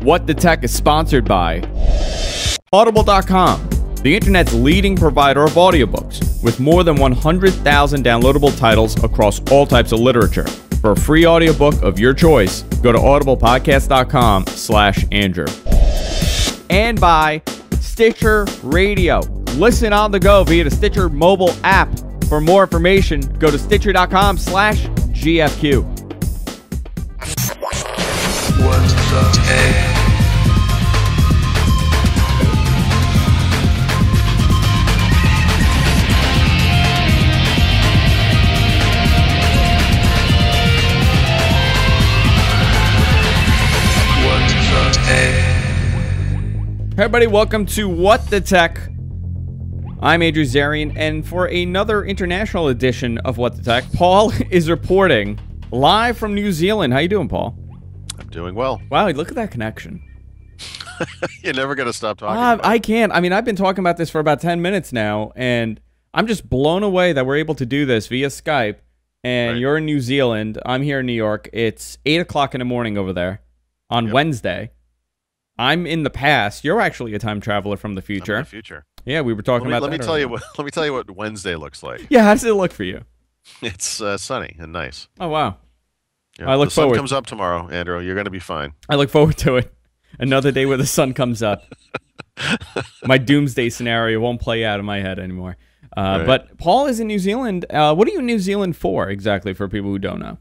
What the Tech is sponsored by Audible.com, the internet's leading provider of audiobooks, with more than 100,000 downloadable titles across all types of literature. For a free audiobook of your choice, go to audiblepodcast.com/Andrew. And by Stitcher Radio. Listen on the go via the Stitcher mobile app. For more information, go to Stitcher.com/GFQ. What the heck? Hey everybody, welcome to What the Tech. I'm Andrew Zarian, and for another international edition of What the Tech, Paul is reporting live from New Zealand. How you doing, Paul? I'm doing well. Wow, look at that connection. You're never going to stop talking about it. I can't. I mean, I've been talking about this for about 10 minutes now, and I'm just blown away that we're able to do this via Skype, and You're in New Zealand. I'm here in New York. It's 8 o'clock in the morning over there on Wednesday. I'm in the past. You're actually a time traveler from the future. I'm in the future. Yeah, we were talking about that. Let me tell you what Wednesday looks like. Yeah, how does it look for you? It's sunny and nice. Oh wow. Yeah, I look the sun forward. comes up tomorrow, Andrew. You're going to be fine. I look forward to it. Another day where the sun comes up. My doomsday scenario won't play out in my head anymore. Right. But Paul is in New Zealand. What are you in New Zealand for exactly? For people who don't know.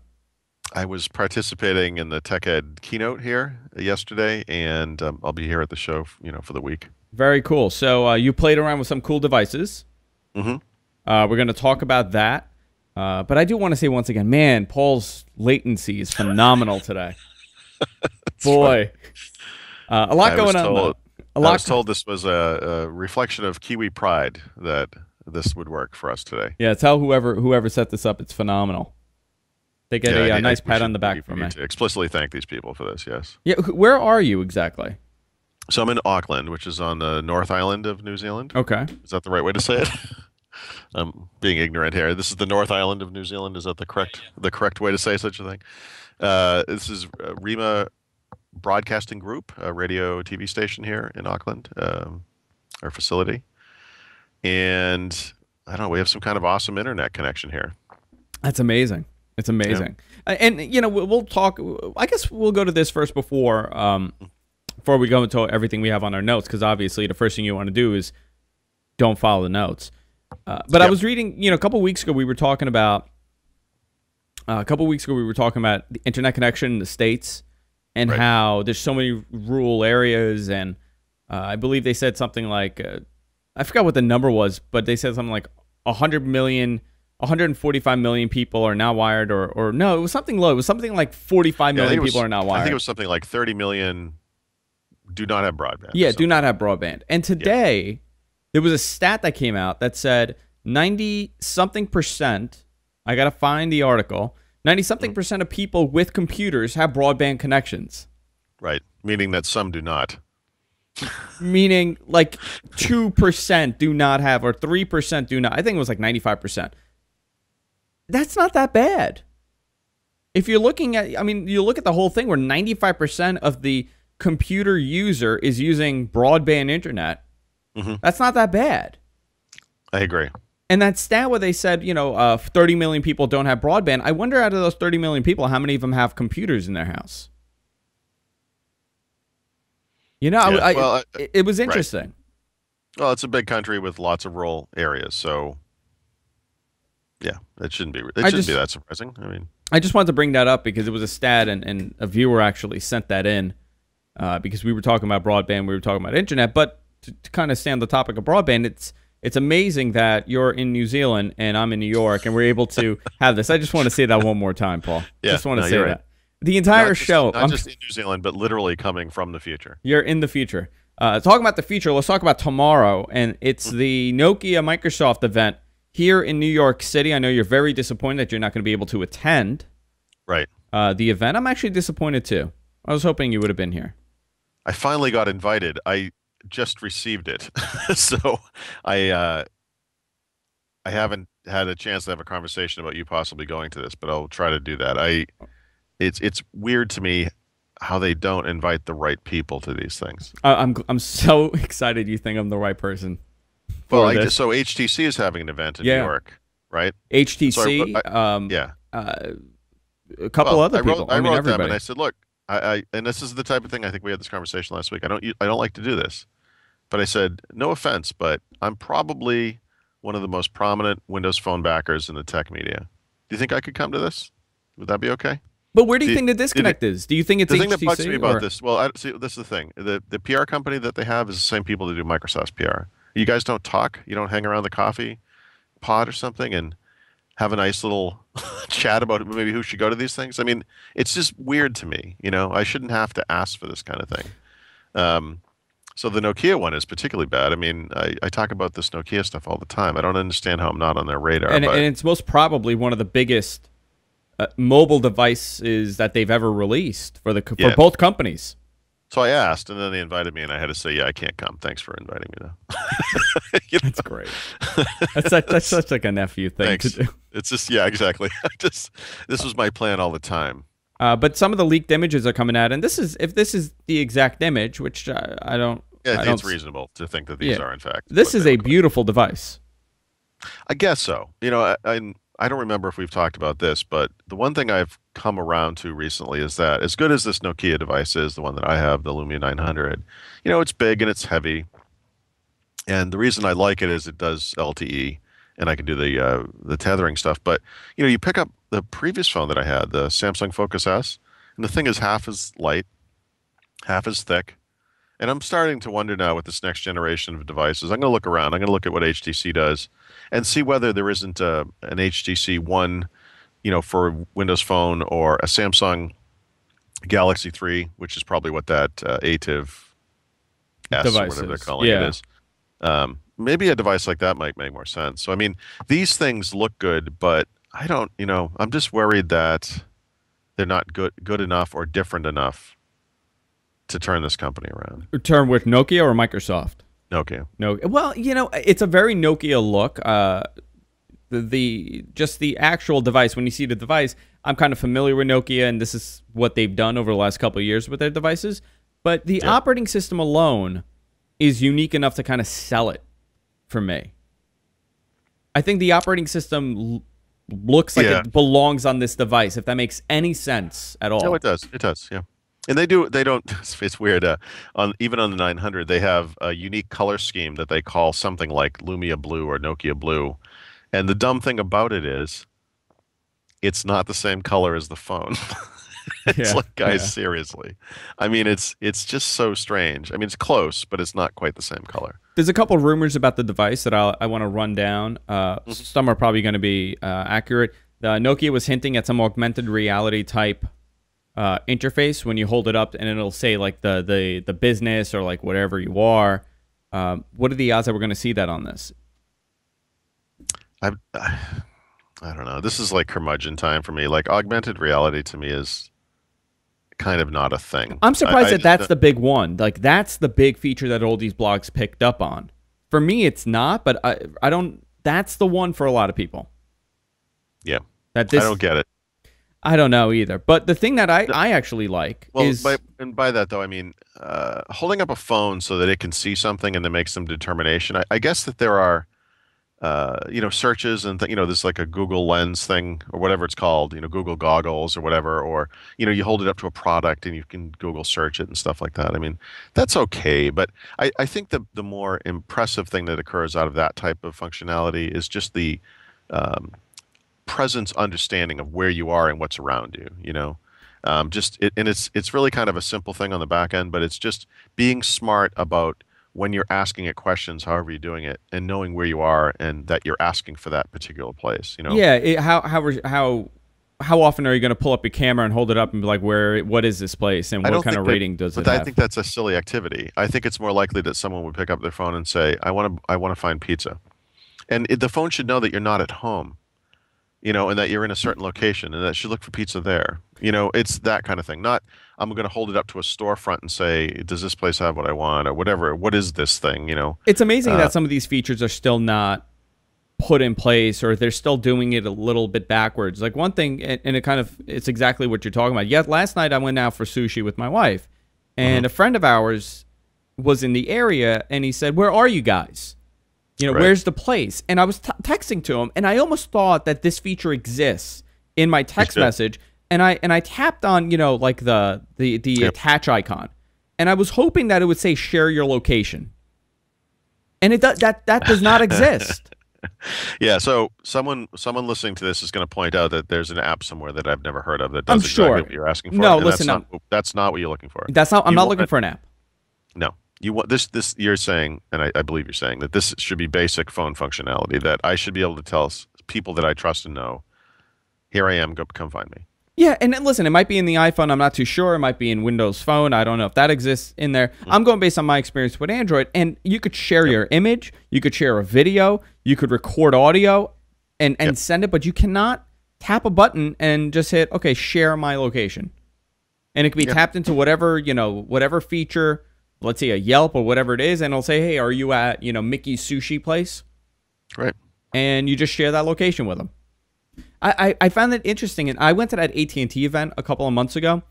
I was participating in the Tech Ed keynote here yesterday, and I'll be here at the show, for the week. Very cool. So you played around with some cool devices. Mm-hmm. We're going to talk about that. But I do want to say once again, man, Paul's latency is phenomenal today. Boy, a lot going on. Though. I was told this was a reflection of Kiwi pride that this would work for us today. Yeah, tell whoever set this up, it's phenomenal. They get a nice pat on the back from me. To explicitly thank these people for this, yes. Yeah, where are you exactly? So I'm in Auckland, which is on the North Island of New Zealand. Okay. Is that the right way to say it? I'm being ignorant here. This is the North Island of New Zealand. Is that the correct way to say such a thing? This is Rima Broadcasting Group, a radio TV station here in Auckland, our facility. And I don't know, we have some kind of awesome internet connection here. That's amazing. It's amazing. Yeah. And, we'll talk. I guess we'll go to this first before we go into everything we have on our notes, because obviously the first thing you want to do is don't follow the notes. But I was reading, a couple weeks ago we were talking about the internet connection in the States and how there's so many rural areas, and I believe they said something like, I forgot what the number was, but they said something like 145 million people are now wired, or no, it was something low. It was something like 45 million people are now wired. I think it was something like 30 million do not have broadband. Yeah, do not have broadband. And today, there was a stat that came out that said 90-something%, I got to find the article, 90-something% of people with computers have broadband connections. Right, meaning that some do not. Meaning like 2% do not have, or 3% do not. I think it was like 95%. That's not that bad. If you're looking at, you look at the whole thing where 95% of the computer user is using broadband internet. Mm-hmm. That's not that bad. I agree. And that stat where they said, 30 million people don't have broadband, I wonder out of those 30 million people, how many of them have computers in their house? It was interesting. Right. Well, it's a big country with lots of rural areas, so yeah, it shouldn't be that surprising. I just wanted to bring that up because it was a stat, and a viewer actually sent that in because we were talking about broadband, we were talking about internet, but to kind of stay on the topic of broadband, it's amazing that you're in New Zealand and I'm in New York, and we're able to have this. I just want to say that one more time, Paul. Yeah, just want to say right. that. The entire show. Not just in New Zealand, but literally coming from the future. You're in the future. Talking about the future, let's talk about tomorrow, and it's the Nokia Microsoft event here in New York City. I know you're very disappointed that you're not going to be able to attend the event. I'm actually disappointed, too. I was hoping you would have been here. I finally got invited. I just received it. So I haven't had a chance to have a conversation about you possibly going to this, but I'll try to do that. It's weird to me how they don't invite the right people to these things. I'm so excited you think I'm the right person Well, for this. so HTC is having an event in New Yeah, York, right? So HTC, yeah. a couple Well, other people. I I mean, wrote them and everybody. I said, look, and this is the type of thing I think we had this conversation last week. I don't like to do this, but I said, no offense, but I'm probably one of the most prominent Windows Phone backers in the tech media. Do you think I could come to this? Would that be okay? But where do you Do, think the do, disconnect is? Do you think it's the thing that bugs me HTC about or this, well, see, this is the thing. The PR company that they have is the same people that do Microsoft's PR. You guys don't talk. You don't hang around the coffee pod or something and have a nice little chat about maybe who should go to these things. I mean, it's just weird to me. I shouldn't have to ask for this kind of thing. So the Nokia one is particularly bad. I mean, I talk about this Nokia stuff all the time. I don't understand how I'm not on their radar. and But it's most probably one of the biggest mobile devices that they've ever released for Yeah. both companies. so I asked, and then they invited me, and I had to say, yeah, I can't come. Thanks for inviting me, though. That's great. That's such like a nephew thing to Thanks. do. It's just, yeah, exactly. This was my plan all the time. But some of the leaked images are coming out, and if this is the exact image, which I don't. Yeah, I I think don't. it's reasonable to think that these Yeah. are, in fact, This what is they a look like. beautiful device. I guess so. I don't remember if we've talked about this, but the one thing I've come around to recently is that as good as this Nokia device is, the one that I have, the Lumia 900, it's big and it's heavy. And the reason I like it is it does LTE, and I can do the tethering stuff. But you pick up the previous phone that I had, the Samsung Focus S, and the thing is half as light, half as thick. And I'm starting to wonder now with this next generation of devices. I'm going to look around. I'm going to look at what HTC does, and see whether there isn't an HTC One, for Windows Phone, or a Samsung Galaxy 3, which is probably what that ATIV S or whatever they're Devices. calling it Yeah. is. Maybe a device like that might make more sense. So I mean, these things look good, but I don't. I'm just worried that they're not good enough or different enough to turn this company around. Turn with Nokia or Microsoft? Okay. No. Well, it's a very Nokia look. Just the actual device. When you see the device, I'm kind of familiar with Nokia, and this is what they've done over the last couple of years with their devices. But the operating system alone is unique enough to kind of sell it for me. I think the operating system looks like it belongs on this device, if that makes any sense at all. No, it does. It does. Yeah. And they don't. It's weird. Even on the 900, they have a unique color scheme that they call something like Lumia Blue or Nokia Blue. And the dumb thing about it is, it's not the same color as the phone. It's Yeah, like, guys, yeah. seriously. I mean, it's just so strange. I mean, it's close, but it's not quite the same color. There's a couple of rumors about the device that I want to run down. Some are probably going to be accurate. Nokia was hinting at some augmented reality type interface when you hold it up, and it'll say like the business or like whatever you are. What are the odds that we're going to see that on this? I don't know. This is like curmudgeon time for me. Like, augmented reality to me is kind of not a thing. I'm surprised I that just that's don't- the big one. Like that's the big feature that all these blogs picked up on. For me, it's not, but I don't. That's the one for a lot of people. Yeah. That this I don't get it. I don't know either. But the thing that I actually like Well, is by that though, I mean holding up a phone so that it can see something and then make some determination. I guess that there are, searches and there's like a Google Lens thing or whatever it's called. Google goggles or whatever, or you hold it up to a product and you can Google search it and stuff like that. I mean, that's okay, but I think the more impressive thing that occurs out of that type of functionality is just the presence understanding of where you are and what's around you. And it's really kind of a simple thing on the back end, but it's just being smart about when you're asking it questions, however you're doing it, and knowing where you are and that you're asking for that particular place. yeah. How often are you going to pull up your camera and hold it up and be like, what is this place and I what don't kind think of that- rating does it But I have? think that's a silly activity. I think it's more likely that someone would pick up their phone and say, I want to find pizza," and the phone should know that you're not at home. And that you're in a certain location and that you look for pizza there. It's that kind of thing. Not, I'm going to hold it up to a storefront and say, does this place have what I want or whatever? What is this thing? It's amazing that some of these features are still not put in place, or they're still doing it a little bit backwards. Like one thing, and it's exactly what you're talking about. Yet last night I went out for sushi with my wife, and a friend of ours was in the area, and he said, "Where are you guys? You know, where's the place?" And I was texting to him, and I almost thought that this feature exists in my text message, and I tapped on, you know, like the attach icon, and I was hoping that it would say share your location, and that does not exist. Yeah, so someone listening to this is going to point out that there's an app somewhere that I've never heard of that I'm does sure. exactly what you're asking for. No, and listen, that's not what you're looking for. That's not. I'm not looking for an app. No, you want this. You're saying, and I believe you're saying that this should be basic phone functionality. That I should be able to tell people that I trust and know, here I am. Go come find me. Yeah, and then, listen, it might be in the iPhone. I'm not too sure. It might be in Windows Phone. I don't know if that exists in there. I'm going based on my experience with Android, and you could share your image. You could share a video. You could record audio and send it, but you cannot tap a button and just hit, okay, share my location. And it can be tapped into whatever, you know, whatever feature, let's say a Yelp or whatever it is, and it'll say, hey, are you at, you know, Mickey's Sushi Place? Right. And you just share that location with them. I found that interesting, and I went to that AT&T event a couple of months ago.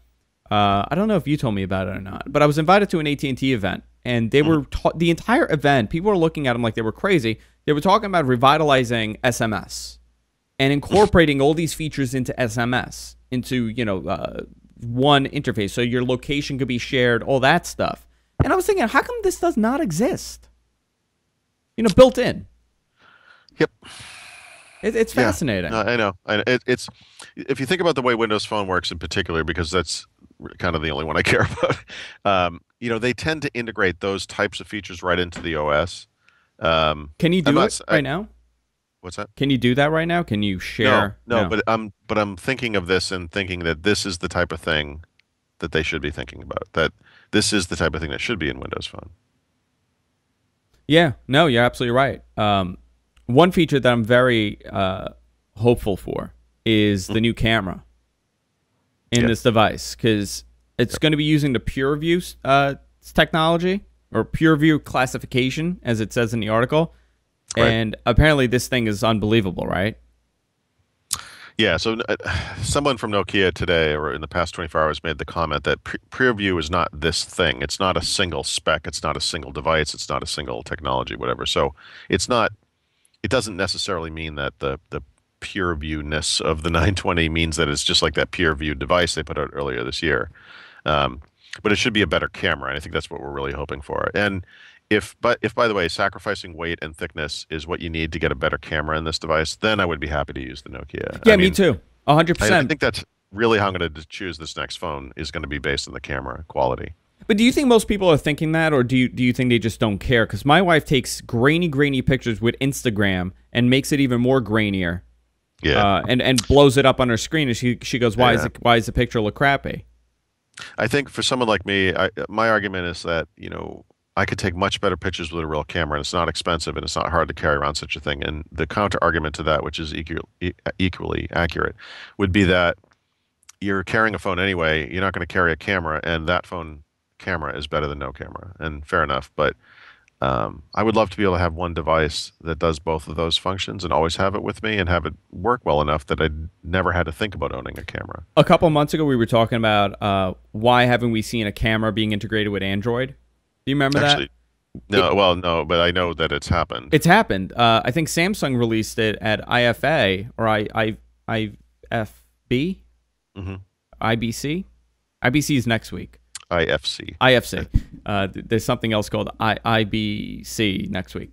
I don't know if you told me about it or not, but I was invited to an AT&T event, and they were the entire event, people were looking at them like they were crazy. They were talking about revitalizing SMS and incorporating all these features into SMS, into, you know, one interface, so your location could be shared, all that stuff. And I was thinking, how come this does not exist? You know, built in. Yep. It's fascinating. Yeah, I know. It's if you think about the way Windows Phone works in particular, because that's kind of the only one I care about. You know, they tend to integrate those types of features right into the OS. Can you do it right now? What's that? Can you do that right now? Can you share? No. But I'm thinking of this and thinking that this is the type of thing that they should be thinking about. That this is the type of thing that should be in Windows Phone. Yeah. No, you're absolutely right. One feature that I'm very hopeful for is the new camera in this device, because it's going to be using the PureView technology, or PureView classification, as it says in the article. Right. And apparently this thing is unbelievable, right? Yeah, so someone from Nokia today, or in the past 24 hours, made the comment that PureView is not this thing. It's not a single spec. It's not a single device. It's not a single technology, whatever. So it's not. It doesn't necessarily mean that the PureView-ness of the 920 means that it's just like that PureView device they put out earlier this year. But it should be a better camera, and I think that's what we're really hoping for. And if by the way, sacrificing weight and thickness is what you need to get a better camera in this device, then I would be happy to use the Nokia. Yeah, me too. 100%. I think that's really how I'm going to choose this next phone, is going to be based on the camera quality. But do you think most people are thinking that, or do you think they just don't care? Because my wife takes grainy pictures with Instagram and makes it even more grainier. Yeah. And blows it up on her screen, and she goes, why is the picture look crappy? I think for someone like me, my argument is that, you know, I could take much better pictures with a real camera, and it's not expensive, and it's not hard to carry around such a thing. And the counter argument to that, which is equally accurate, would be that you're carrying a phone anyway. You're not going to carry a camera, and that phone camera is better than no camera. And fair enough, but I would love to be able to have one device that does both of those functions and always have it with me and have it work well enough that I never had to think about owning a camera. A couple months ago, we were talking about why haven't we seen a camera being integrated with Android? Do you remember that? No, but I know that it's happened. It's happened. I think Samsung released it at IFA or IFB, IBC. IBC is next week. IFC. There's something else called IBC next week.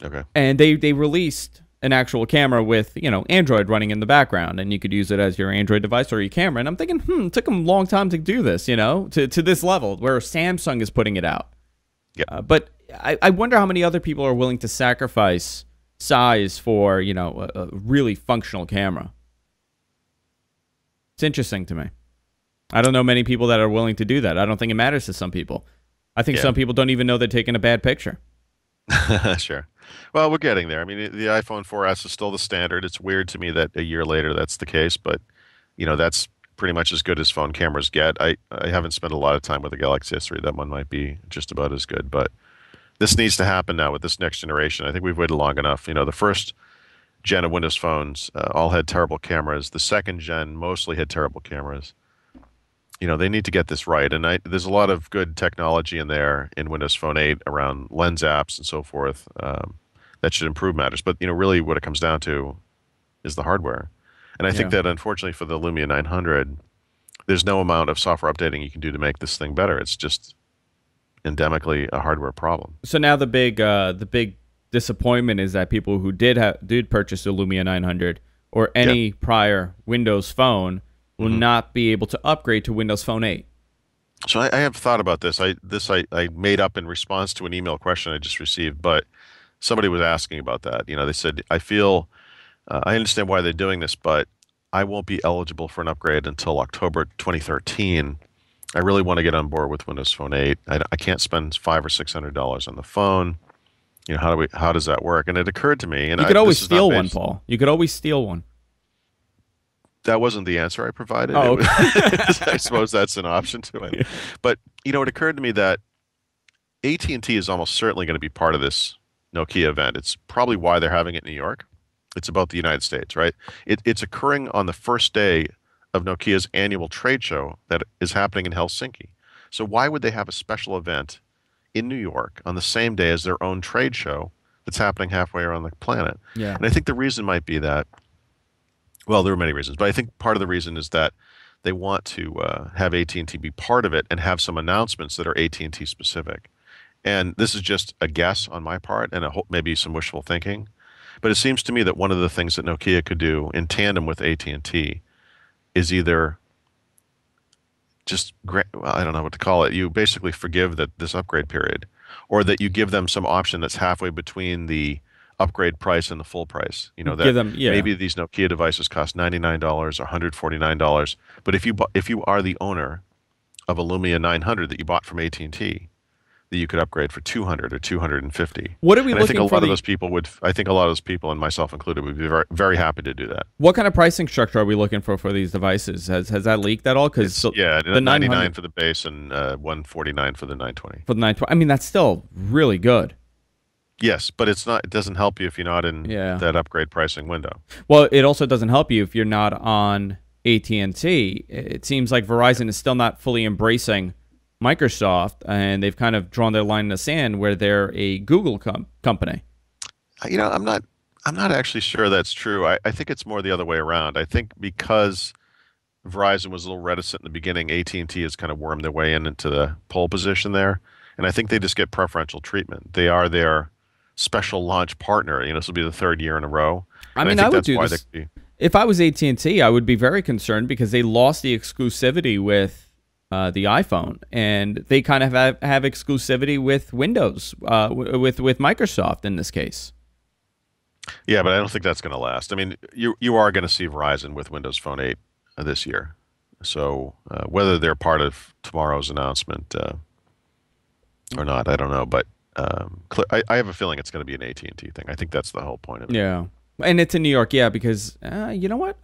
Okay. And they released an actual camera with, you know, Android running in the background, and you could use it as your Android device or your camera. And I'm thinking, it took them a long time to do this, you know, to this level where Samsung is putting it out. Yeah. But I wonder how many other people are willing to sacrifice size for, you know, a really functional camera. It's interesting to me. I don't know many people that are willing to do that. I don't think it matters to some people. I think some people don't even know they're taking a bad picture. Sure. Well, we're getting there. I mean, the iPhone 4S is still the standard. It's weird to me that a year later that's the case, but, you know, that's pretty much as good as phone cameras get. I haven't spent a lot of time with the Galaxy S3. That one might be just about as good, but this needs to happen now with this next generation. I think we've waited long enough. You know, the first gen of Windows phones all had terrible cameras. The second gen mostly had terrible cameras. They need to get this right. And there's a lot of good technology in there in Windows Phone 8 around lens apps and so forth that should improve matters. But, really what it comes down to is the hardware. And I think that unfortunately for the Lumia 900, there's no amount of software updating you can do to make this thing better. It's just endemically a hardware problem. So now the big disappointment is that people who did purchase a Lumia 900 or any prior Windows phone will not be able to upgrade to Windows Phone 8. So I have thought about this. I made up in response to an email question I just received, but somebody was asking about that. They said, I understand why they're doing this, but I won't be eligible for an upgrade until October 2013. I really want to get on board with Windows Phone 8. I can't spend $500 or $600 on the phone. How does that work? And it occurred to me, and you could always steal one, Paul. You could always steal one. That wasn't the answer I provided. Oh, okay. I suppose that's an option to it. But, it occurred to me that AT&T is almost certainly going to be part of this Nokia event. It's probably why they're having it in New York. It's about the United States, right? It's occurring on the first day of Nokia's annual trade show that is happening in Helsinki. So why would they have a special event in New York on the same day as their own trade show that's happening halfway around the planet? Yeah. And I think the reason might be that, well, there are many reasons, but I think part of the reason is that they want to have AT&T be part of it and have some announcements that are AT&T specific. And this is just a guess on my part and maybe some wishful thinking. But it seems to me that one of the things that Nokia could do in tandem with AT&T is either just, I don't know what to call it. You basically forgive this upgrade period, or that you give them some option that's halfway between the upgrade price and the full price. Maybe these Nokia devices cost $99 or $149, but if you are the owner of a Lumia 900 that you bought from AT&T, that you could upgrade for $200 or $250. What are we looking for? I think a lot of those people and myself included, would be very, very happy to do that. What kind of pricing structure are we looking for these devices? Has that leaked at all? Because the 99 for the base and $149 for the 920. For the 920, I mean that's still really good. Yes, but it's not. It doesn't help you if you're not in that upgrade pricing window. Well, it also doesn't help you if you're not on AT&T. It seems like Verizon is still not fully embracing Microsoft, and they've kind of drawn their line in the sand where they're a Google company. I'm not actually sure that's true. I think it's more the other way around. I think because Verizon was a little reticent in the beginning, AT&T has kind of wormed their way into the pole position there, and I think they just get preferential treatment. They are their special launch partner. This will be the third year in a row. I would do this. If I was AT&T, I would be very concerned because they lost the exclusivity with the iPhone, and they kind of have exclusivity with Windows, with Microsoft in this case. Yeah, but I don't think that's going to last. I mean, you are going to see Verizon with Windows Phone 8 this year. So whether they're part of tomorrow's announcement or not, I don't know. But I have a feeling it's going to be an AT&T thing. I think that's the whole point of it. Yeah, and it's in New York. Yeah, because you know what?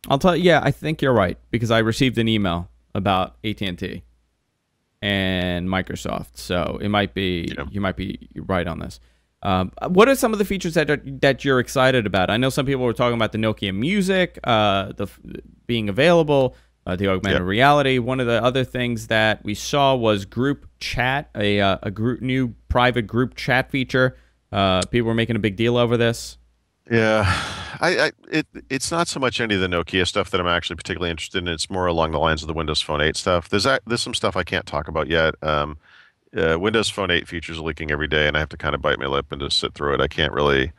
I'll tell you. Yeah, I think you're right because I received an email about AT&T and Microsoft. So it might be you might be right on this. What are some of the features that you're excited about? I know some people were talking about the Nokia Music, being available. The augmented reality. One of the other things that we saw was group chat, a new private group chat feature. People were making a big deal over this. Yeah, it's not so much any of the Nokia stuff that I'm actually particularly interested in. It's more along the lines of the Windows Phone 8 stuff. There's some stuff I can't talk about yet. Windows Phone 8 features are leaking every day, and I have to kind of bite my lip and just sit through it. I can't really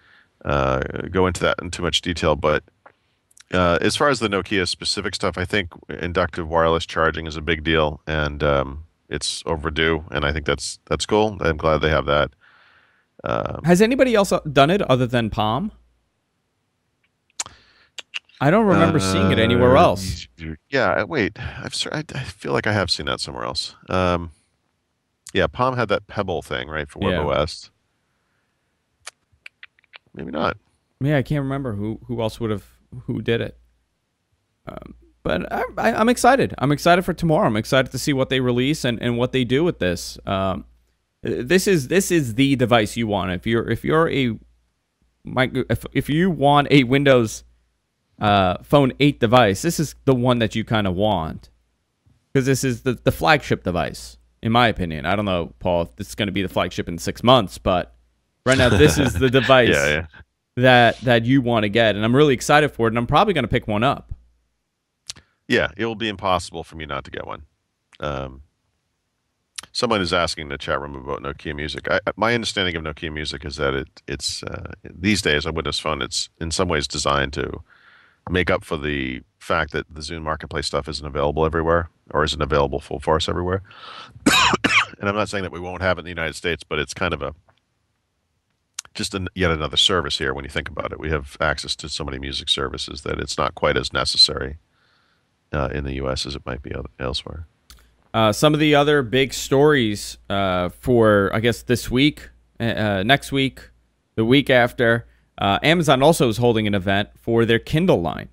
go into that in too much detail, but as far as the Nokia specific stuff, I think inductive wireless charging is a big deal, and it's overdue, and I think that's cool. I'm glad they have that. Has anybody else done it other than Palm? I don't remember seeing it anywhere else. Yeah, wait. I feel like I have seen that somewhere else. Yeah, Palm had that Pebble thing, right, for WebOS. Maybe not. Yeah, I can't remember who else who did it. But I'm excited. I'm excited for tomorrow. I'm excited to see what they release and what they do with this. This is the device you want. If you're a if you want a Windows Phone 8 device, this is the one that you kind of want, because this is the flagship device, in my opinion. I don't know, Paul, if this is going to be the flagship in 6 months, but right now this is the device that you want to get, and I'm really excited for it, and I'm probably going to pick one up. Yeah, it will be impossible for me not to get one. Someone is asking in the chat room about Nokia Music. My understanding of Nokia Music is that it's these days on Windows Phone, it's in some ways designed to make up for the fact that the Zune Marketplace stuff isn't available everywhere, or isn't available full force everywhere. And I'm not saying that we won't have it in the United States, but it's kind of yet another service here when you think about it. We have access to so many music services that it's not quite as necessary in the U.S. as it might be elsewhere. Some of the other big stories for, I guess, this week, next week, the week after, Amazon also is holding an event for their Kindle line.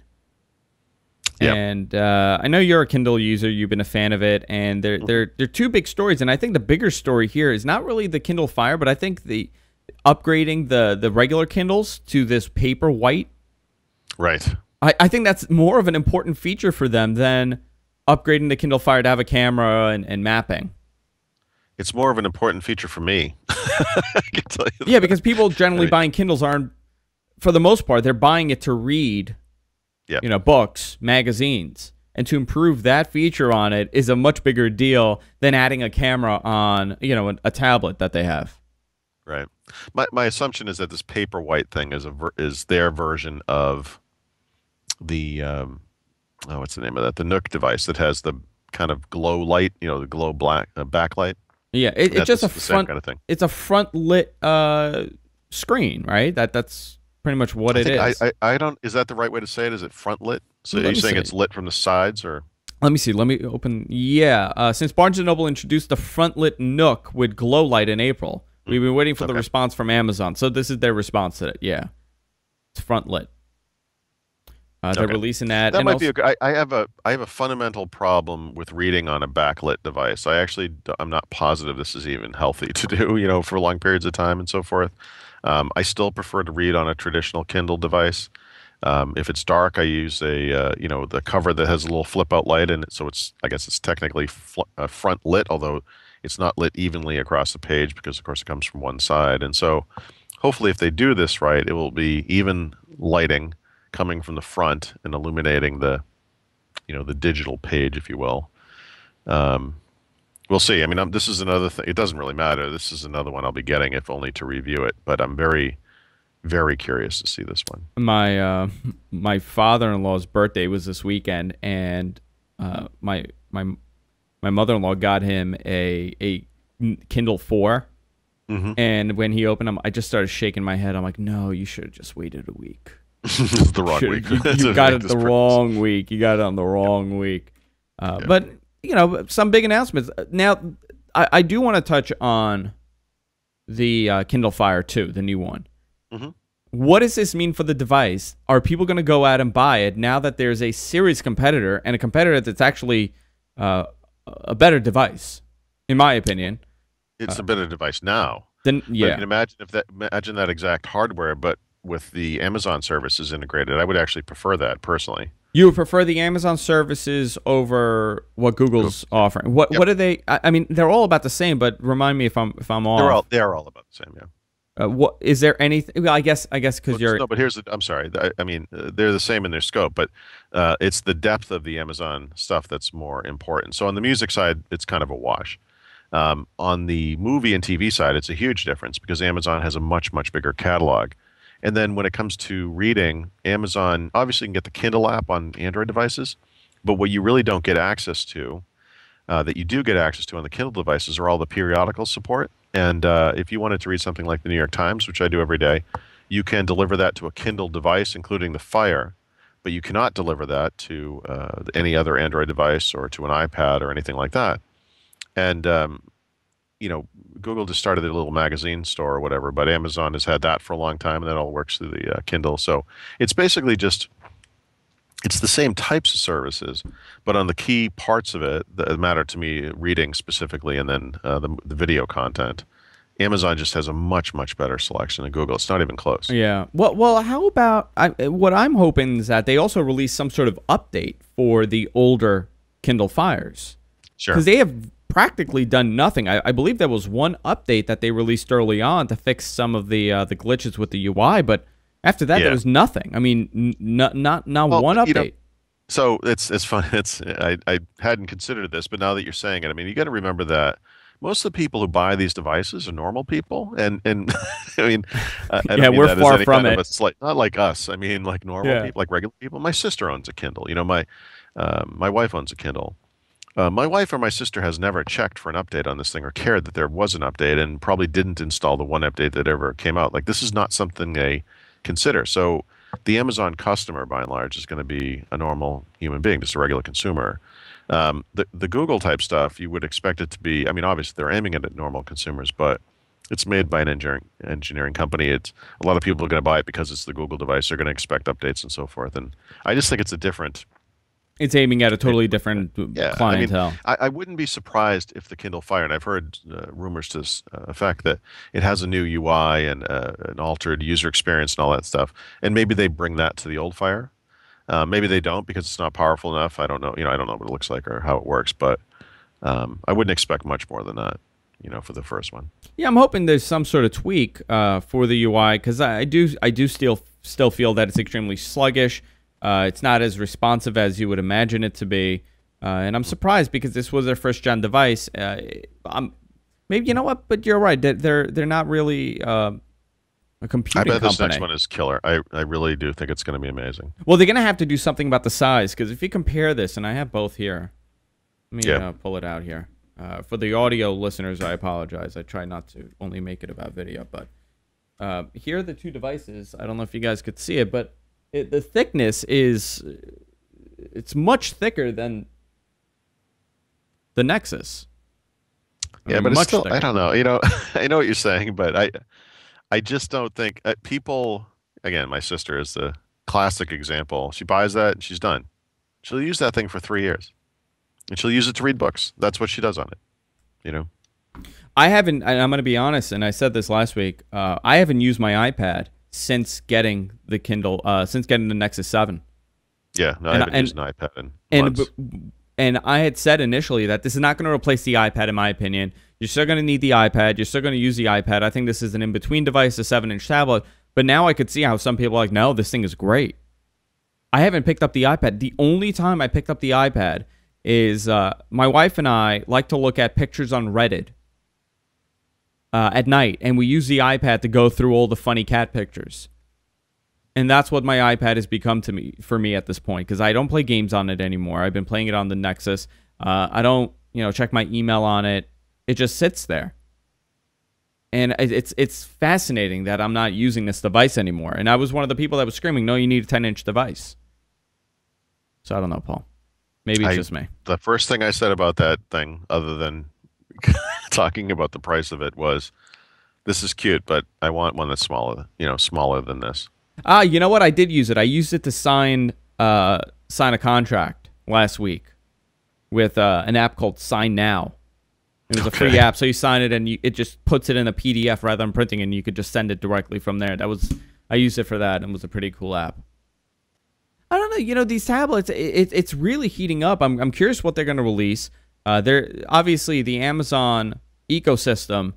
Yep. And I know you're a Kindle user. You've been a fan of it. And they're two big stories. And I think the bigger story here is not really the Kindle Fire, but I think the upgrading the regular Kindles to this paper white. Right. I think that's more of an important feature for them than upgrading the Kindle Fire to have a camera and mapping. It's more of an important feature for me. I can tell you that. Yeah, because people generally buying Kindles aren't, for the most part, they're buying it to read, books, magazines. And to improve that feature on it is a much bigger deal than adding a camera on, a tablet that they have. Right. My assumption is that this paper white thing is their version of the what's the name of that? The Nook device that has the kind of glow light, the glow black backlight. Yeah, it's just a front kind of thing. It's a front lit screen, right? That's pretty much what it is. I don't. Is that the right way to say it? Is it front lit? So you're saying it's lit from the sides, or? Let me see. Let me open. Yeah. Since Barnes & Noble introduced the front lit Nook with glow light in April, we've been waiting for the response from Amazon. So this is their response to it. Yeah, it's front lit. They're releasing that. That might be. I have a fundamental problem with reading on a backlit device. I'm not positive this is even healthy to do, for long periods of time and so forth. I still prefer to read on a traditional Kindle device. If it's dark, I use the cover that has a little flip out light in it. So I guess it's technically front lit, although it's not lit evenly across the page because, of course, it comes from one side. And so hopefully if they do this right, it will be even lighting coming from the front and illuminating the digital page, if you will. We'll see. I mean, this is another thing. It doesn't really matter. This is another one I'll be getting, if only to review it. But I'm very, very curious to see this one. My father-in-law's birthday was this weekend, and my mother-in-law got him a Kindle 4. Mm-hmm. And when he opened them, I just started shaking my head. I'm like, no, you should have just waited a week. It's the wrong week. You got it the wrong week. You got it on the wrong week. But, some big announcements. Now, I do want to touch on the Kindle Fire 2, the new one. Mm-hmm. What does this mean for the device? Are people going to go out and buy it now that there's a serious competitor, and a competitor that's actually a better device, in my opinion? It's a better device now. Then, yeah. But you can imagine that exact hardware, but with the Amazon services integrated. I would actually prefer that personally. You would prefer the Amazon services over what Google's offering. What are they? I mean, they're all about the same. But remind me if I'm off. They're all about the same. Yeah. What is there anything? Well, I guess because you're. No, but I'm sorry. I mean, they're the same in their scope, but it's the depth of the Amazon stuff that's more important. So on the music side, it's kind of a wash. On the movie and TV side, it's a huge difference because Amazon has a much, much bigger catalog. And then when it comes to reading, Amazon, obviously you can get the Kindle app on Android devices, but what you really don't get access to, that you do get access to on the Kindle devices, are all the periodical support. And if you wanted to read something like the New York Times, which I do every day, you can deliver that to a Kindle device, including the Fire, but you cannot deliver that to any other Android device or to an iPad or anything like that. And Google just started their little magazine store or whatever, but Amazon has had that for a long time, and that all works through the Kindle. So it's basically it's the same types of services, but on the key parts of it that matter to me, reading specifically, and then the video content, Amazon just has a much, much better selection than Google. It's not even close. Yeah. Well, how about what I'm hoping is that they also release some sort of update for the older Kindle Fires, Sure. because they have practically done nothing. I believe there was one update that they released early on to fix some of the glitches with the UI, but after that there was nothing. I mean, not one update. So it's fun. I hadn't considered this, but now that you're saying it, I mean, you got to remember that most of the people who buy these devices are normal people, and I mean, I don't Yeah, mean we're that as far any from kind of it. it's like not like us. I mean, like normal Yeah. people, like regular people. My sister owns a Kindle. You know, my wife owns a Kindle. My wife or my sister has never checked for an update on this thing or cared that there was an update, and probably didn't install the one update that ever came out. Like this is not something they consider. So the Amazon customer, by and large, is going to be a normal human being, just a regular consumer. The Google type stuff, you would expect it to be. I mean, obviously they're aiming it at normal consumers, but it's made by an engineering company. It's a lot of people are going to buy it because it's the Google device. They're going to expect updates and so forth. And I just think it's a different. It's aiming at a totally different Yeah, clientele. I mean, I wouldn't be surprised if the Kindle Fire, and I've heard rumors to this effect that it has a new UI and an altered user experience and all that stuff, and maybe they bring that to the old Fire. Maybe they don't because it's not powerful enough. I don't know. I don't know what it looks like or how it works, but I wouldn't expect much more than that. For the first one. Yeah, I'm hoping there's some sort of tweak for the UI, because I do still feel that it's extremely sluggish. It's not as responsive as you would imagine it to be, and I'm surprised because this was their first gen device. Maybe you know what, but you're right. They're not really a computing I bet this company. next one is killer. I really do think it's going to be amazing. Well, they're gonna have to do something about the size, because if you compare this, and I have both here, let me pull it out here. For the audio listeners, I apologize. I try not to only make it about video, but here are the two devices. I don't know if you guys could see it, but the thickness it's much thicker than the Nexus. Yeah, but it's much still, thicker. I don't know. I know what you're saying, but I just don't think people. Again, my sister is the classic example. She buys that and she's done. She'll use that thing for 3 years, and she'll use it to read books. That's what she does on it. I haven't, and I'm going to be honest, and I said this last week, I haven't used my iPad since getting the Kindle, since getting the Nexus 7. Yeah, no, I haven't used an iPad in months. And I had said initially that this is not going to replace the iPad, in my opinion. You're still going to need the iPad. You're still going to use the iPad. I think this is an in-between device, a 7-inch tablet. But now I could see how some people are like, no, this thing is great. I haven't picked up the iPad. The only time I picked up the iPad is my wife and I like to look at pictures on Reddit at night, and we use the iPad to go through all the funny cat pictures. And that's what my iPad has become for me at this point, because I don't play games on it anymore. I've been playing it on the Nexus. I don't, check my email on it. It just sits there. And it's fascinating that I'm not using this device anymore. And I was one of the people that was screaming, no, you need a 10-inch device. So I don't know, Paul. Maybe it's just me. The first thing I said about that thing, other than talking about the price of it, was, this is cute, but I want one that's smaller than this. You know what? I did use it. I used it to sign a contract last week with an app called Sign Now. It was a free app, so you sign it and it just puts it in a PDF rather than printing, and you could just send it directly from there. I used it for that, and it was a pretty cool app. I don't know. These tablets, it's really heating up. I'm curious what they're going to release. Obviously the Amazon ecosystem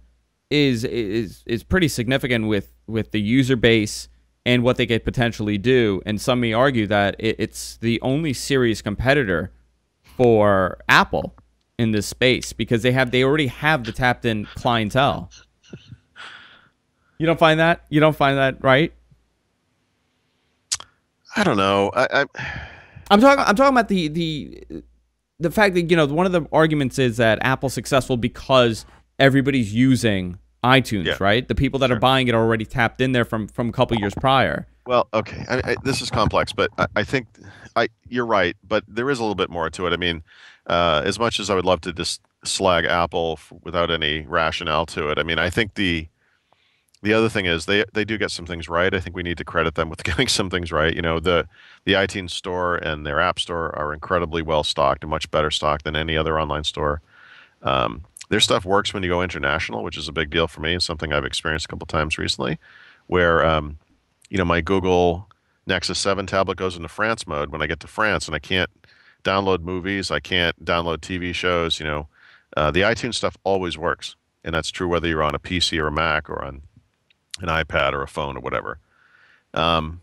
is pretty significant with the user base and what they could potentially do. And some may argue that it's the only serious competitor for Apple in this space, because they already have the tapped-in clientele. You don't find that? You don't find that right? I don't know. I'm talking about the fact that one of the arguments is that Apple's successful because everybody's using iTunes, right? The people that are buying it are already tapped in there from a couple years prior. Well, okay, this is complex, but I think you're right. But there is a little bit more to it. I mean, as much as I would love to just slag Apple without any rationale to it, I mean, I think the other thing is they do get some things right. I think we need to credit them with getting some things right. The iTunes store and their app store are incredibly well stocked and much better stocked than any other online store. Their stuff works when you go international, which is a big deal for me. It's something I've experienced a couple times recently, where my Google Nexus 7 tablet goes into France mode when I get to France, and I can't download movies, I can't download TV shows. The iTunes stuff always works, and that's true whether you're on a PC or a Mac or on an iPad or a phone or whatever. Um,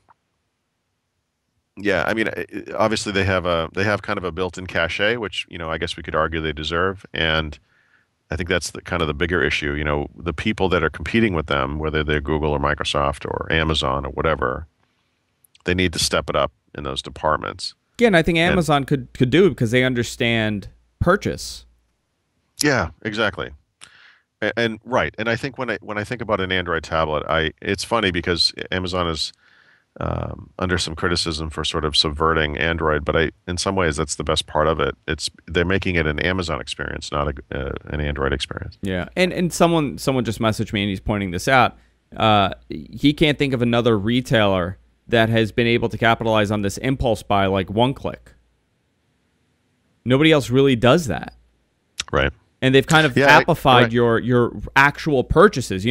yeah, I mean, obviously they have kind of a built-in cache, which I guess we could argue they deserve, and I think that's kind of the bigger issue. The people that are competing with them, whether they're Google or Microsoft or Amazon or whatever, they need to step it up in those departments. Again, I think Amazon could do it because they understand purchase. Yeah, exactly. And right, and I think when I think about an Android tablet, it's funny because Amazon is under some criticism for sort of subverting Android, but in some ways that's the best part of it. They're making it an Amazon experience, not an Android experience. Yeah, and someone just messaged me and he's pointing this out. He can't think of another retailer that has been able to capitalize on this impulse buy like OneClick. Nobody else really does that. Right. And they've kind of appified your actual purchases.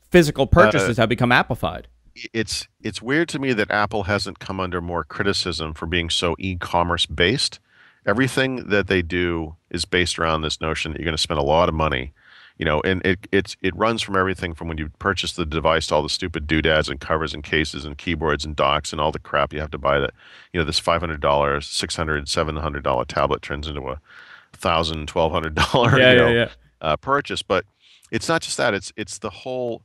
Physical purchases have become appified. It's weird to me that Apple hasn't come under more criticism for being so e-commerce based. Everything that they do is based around this notion that you're going to spend a lot of money, and it runs from everything from when you purchase the device to all the stupid doodads and covers and cases and keyboards and docks and all the crap you have to buy. That this $500, $600, $700 tablet turns into a $1,000, $1,200 purchase. But it's not just that; it's the whole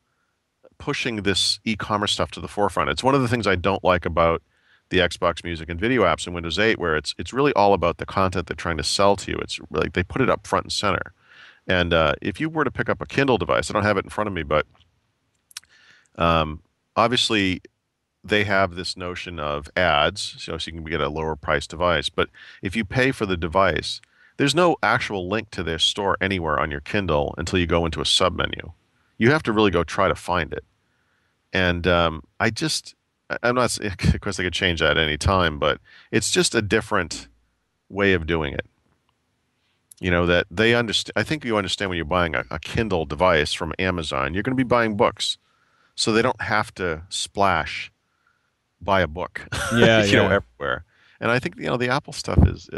pushing this e-commerce stuff to the forefront. It's one of the things I don't like about the Xbox Music and Video apps in Windows 8, where it's really all about the content they're trying to sell to you. It's like they put it up front and center. And if you were to pick up a Kindle device, I don't have it in front of me, but obviously they have this notion of ads, so you can get a lower price device. But if you pay for the device, there's no actual link to their store anywhere on your Kindle until you go into a submenu. You have to really go try to find it. And I'm not, of course I could change that at any time, but it's just a different way of doing it. That they understand. I think you understand when you're buying a Kindle device from Amazon, you're going to be buying books. So they don't have to buy a book, everywhere. And I think, the Apple stuff is,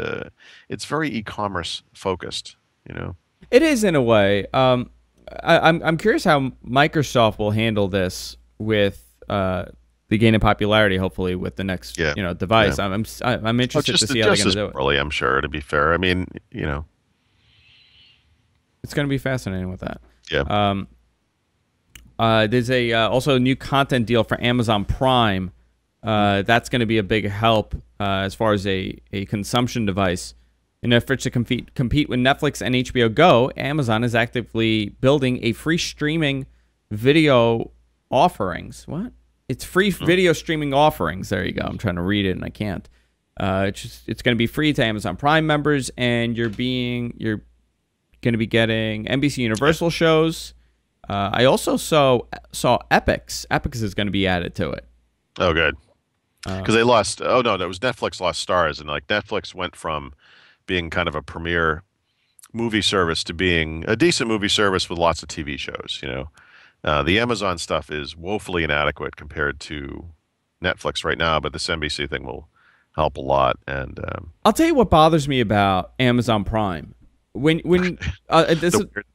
it's very e-commerce focused, It is in a way. I'm curious how Microsoft will handle this with the gain in popularity, hopefully with the next device. Yeah. I'm interested to see how they're going to do it. Poorly, I'm sure, to be fair. I mean, it's going to be fascinating with that. Yeah. There's also a new content deal for Amazon Prime. That's going to be a big help as far as a consumption device. In efforts to compete with Netflix and HBO Go, Amazon is actively building a free streaming video offerings. What? It's free video streaming offerings. There you go. I'm trying to read it and I can't. It's going to be free to Amazon Prime members, and you're going to be getting NBC Universal shows. I also saw Epix. Epix is going to be added to it. Oh, good. Because they lost. Oh no, that was Netflix lost Stars, and like Netflix went from being kind of a premier movie service to being a decent movie service with lots of TV shows. The Amazon stuff is woefully inadequate compared to Netflix right now, but this NBC thing will help a lot. And I'll tell you what bothers me about Amazon Prime. When the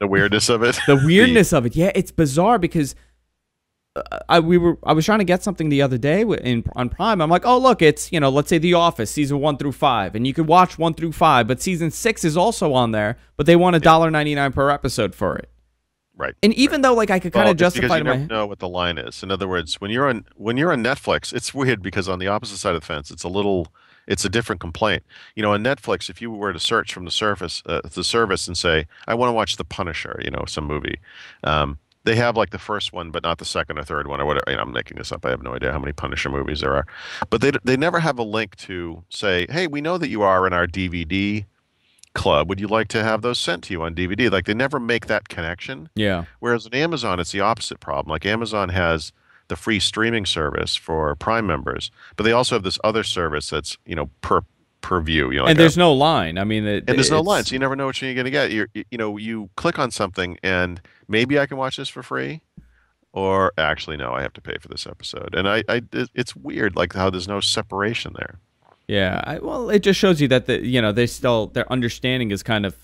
weirdness of it. The weirdness of it. Yeah, it's bizarre because I was trying to get something the other day on Prime. I'm like, oh look, it's let's say The Office season 1 through 5, and you could watch 1 through 5, but season 6 is also on there, but they want $1.99 per episode for it. Right. And even though I could kind of justify because you never know what the line is. In other words, when you're on Netflix, it's weird because on the opposite side of the fence, it's a different complaint. On Netflix, if you were to search from the service and say, I want to watch The Punisher, some movie, they have like the first one, but not the second or third one or whatever. I'm making this up. I have no idea how many Punisher movies there are. But they never have a link to say, hey, we know that you are in our DVD club. Would you like to have those sent to you on DVD? Like they never make that connection. Yeah. Whereas in Amazon, it's the opposite problem. Like Amazon has the free streaming service for Prime members, but they also have this other service that's, per per view. And there's no line. I mean, and there's no line, so you never know what you're going to get. You click on something, and maybe I can watch this for free, or actually, no, I have to pay for this episode. And it's weird, like how there's no separation there. Yeah, well, it just shows you that their understanding is kind of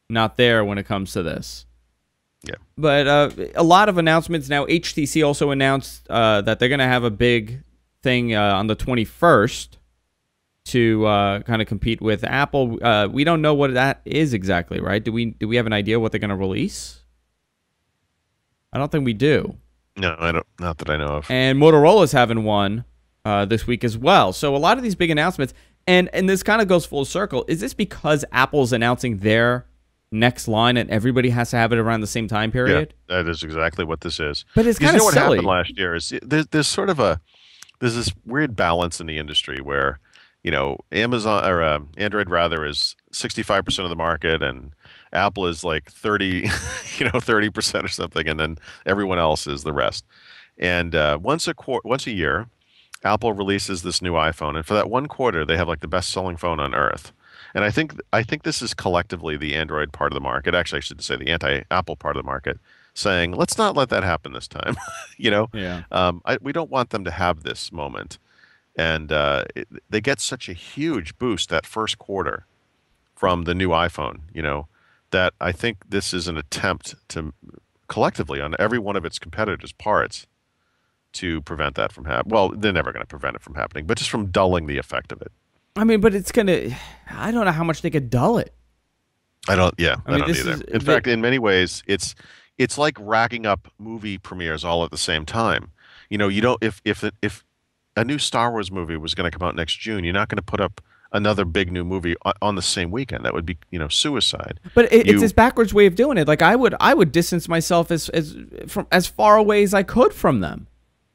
not there when it comes to this. Yeah. But a lot of announcements now. HTC also announced that they're going to have a big thing on the 21st to kind of compete with Apple. We don't know what that is exactly, right? Do we have an idea what they're going to release? I don't think we do. No, I don't. Not that I know of. And Motorola's having one this week as well. So a lot of these big announcements, and this kind of goes full circle. Is this because Apple's announcing their next line and everybody has to have it around the same time period? Yeah, that is exactly what this is. But it's kind of what silly. happened last year is there's sort of there's this weird balance in the industry where Amazon or Android rather is 65% of the market, and Apple is like 30% or something, and then everyone else is the rest. And once a year, Apple releases this new iPhone, and for that one quarter, they have like the best-selling phone on earth. And I think this is collectively the Android part of the market. Actually, I should say the anti-Apple part of the market, saying let's not let that happen this time. Yeah. We don't want them to have this moment, and they get such a huge boost that first quarter from the new iPhone. That I think this is an attempt to collectively on every one of its competitors' parts to prevent that from happening. Well, they're never going to prevent it from happening, but just from dulling the effect of it. I mean, but it's gonna. I don't know how much they could dull it. I don't. Yeah, I don't this either. is- In fact, in many ways, it's like racking up movie premieres all at the same time. You don't if a new Star Wars movie was going to come out next June, you're not going to put up another big new movie on the same weekend. That would be suicide. But it's this backwards way of doing it. Like I would distance myself as far away as I could from them.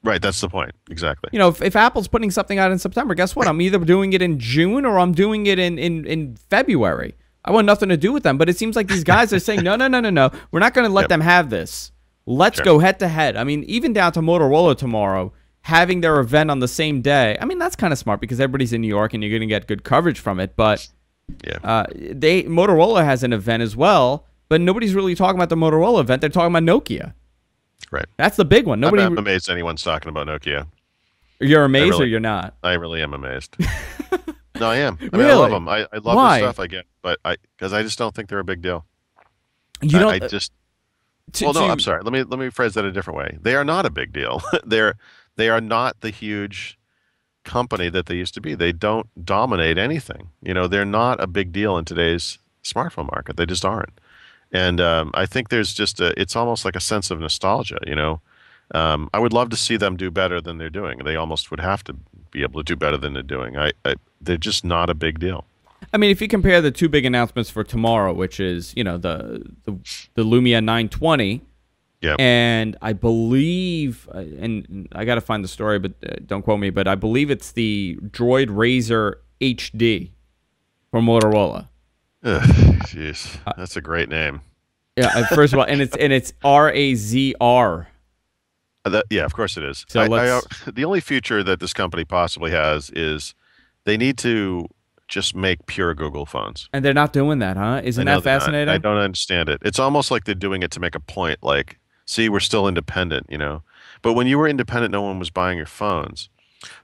Right, that's the point. Exactly. If Apple's putting something out in September, guess what? I'm either doing it in June or I'm doing it in February. I want nothing to do with them. But it seems like these guys are saying, no. We're not going to let them have this. Let's go head to head. I mean, even down to Motorola tomorrow, having their event on the same day. I mean, that's kind of smart because everybody's in New York and you're going to get good coverage from it. But Motorola has an event as well, but nobody's really talking about the Motorola event. They're talking about Nokia. Right. That's the big one. I'm amazed anyone's talking about Nokia. You're amazed or you're not? I really am amazed. No, I am. I mean, Really? I love them. I love Why? the stuff I get, but because I just don't think they're a big deal. You don't. I'm sorry. Let me phrase that a different way. They are not a big deal. They are not the huge company that they used to be. They don't dominate anything. They're not a big deal in today's smartphone market. They just aren't. And I think there's just it's almost like a sense of nostalgia. I would love to see them do better than they're doing. They almost would have to be able to do better than they're doing. They're just not a big deal. I mean, if you compare the two big announcements for tomorrow, which is the Lumia 920, yeah, and I believe, and I got to find the story, but don't quote me, but I believe it's the Droid Razr HD from Motorola. Jeez, that's a great name. Yeah, first of all, and it's RAZR. Yeah, of course it is. So the only future that this company possibly has is they need to just make pure Google phones. And they're not doing that, huh? Isn't that fascinating? I don't understand it. It's almost like they're doing it to make a point, like, see, we're still independent, But when you were independent, no one was buying your phones.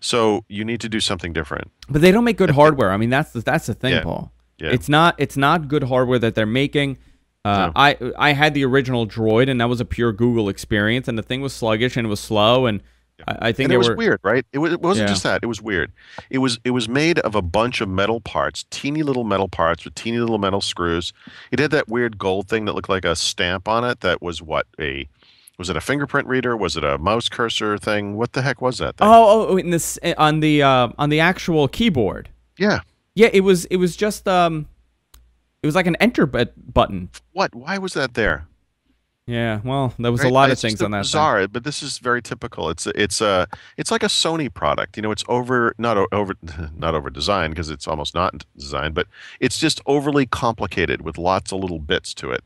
So you need to do something different. But they don't make good hardware. I mean, that's the thing, Yeah. Paul. Yeah. It's not good hardware that they're making. No. I had the original Droid, and that was a pure Google experience, and the thing was sluggish and it was slow, and I think and they it was were weird, right? It wasn't Yeah. just that. It was weird. It was made of a bunch of metal parts, teeny little metal parts with teeny little metal screws. It had that weird gold thing that looked like a stamp on it. That was was it a fingerprint reader? Was it a mouse cursor thing? What the heck was that thing? in this on the actual keyboard. Yeah. Yeah, it was just it was like an enter button. What? Why was that there? Yeah, well, there was a Right? lot of It's things just on that thing. bizarre, but this is very typical. It's like a Sony product. It's not over designed because it's almost not designed, but it's just overly complicated with lots of little bits to it.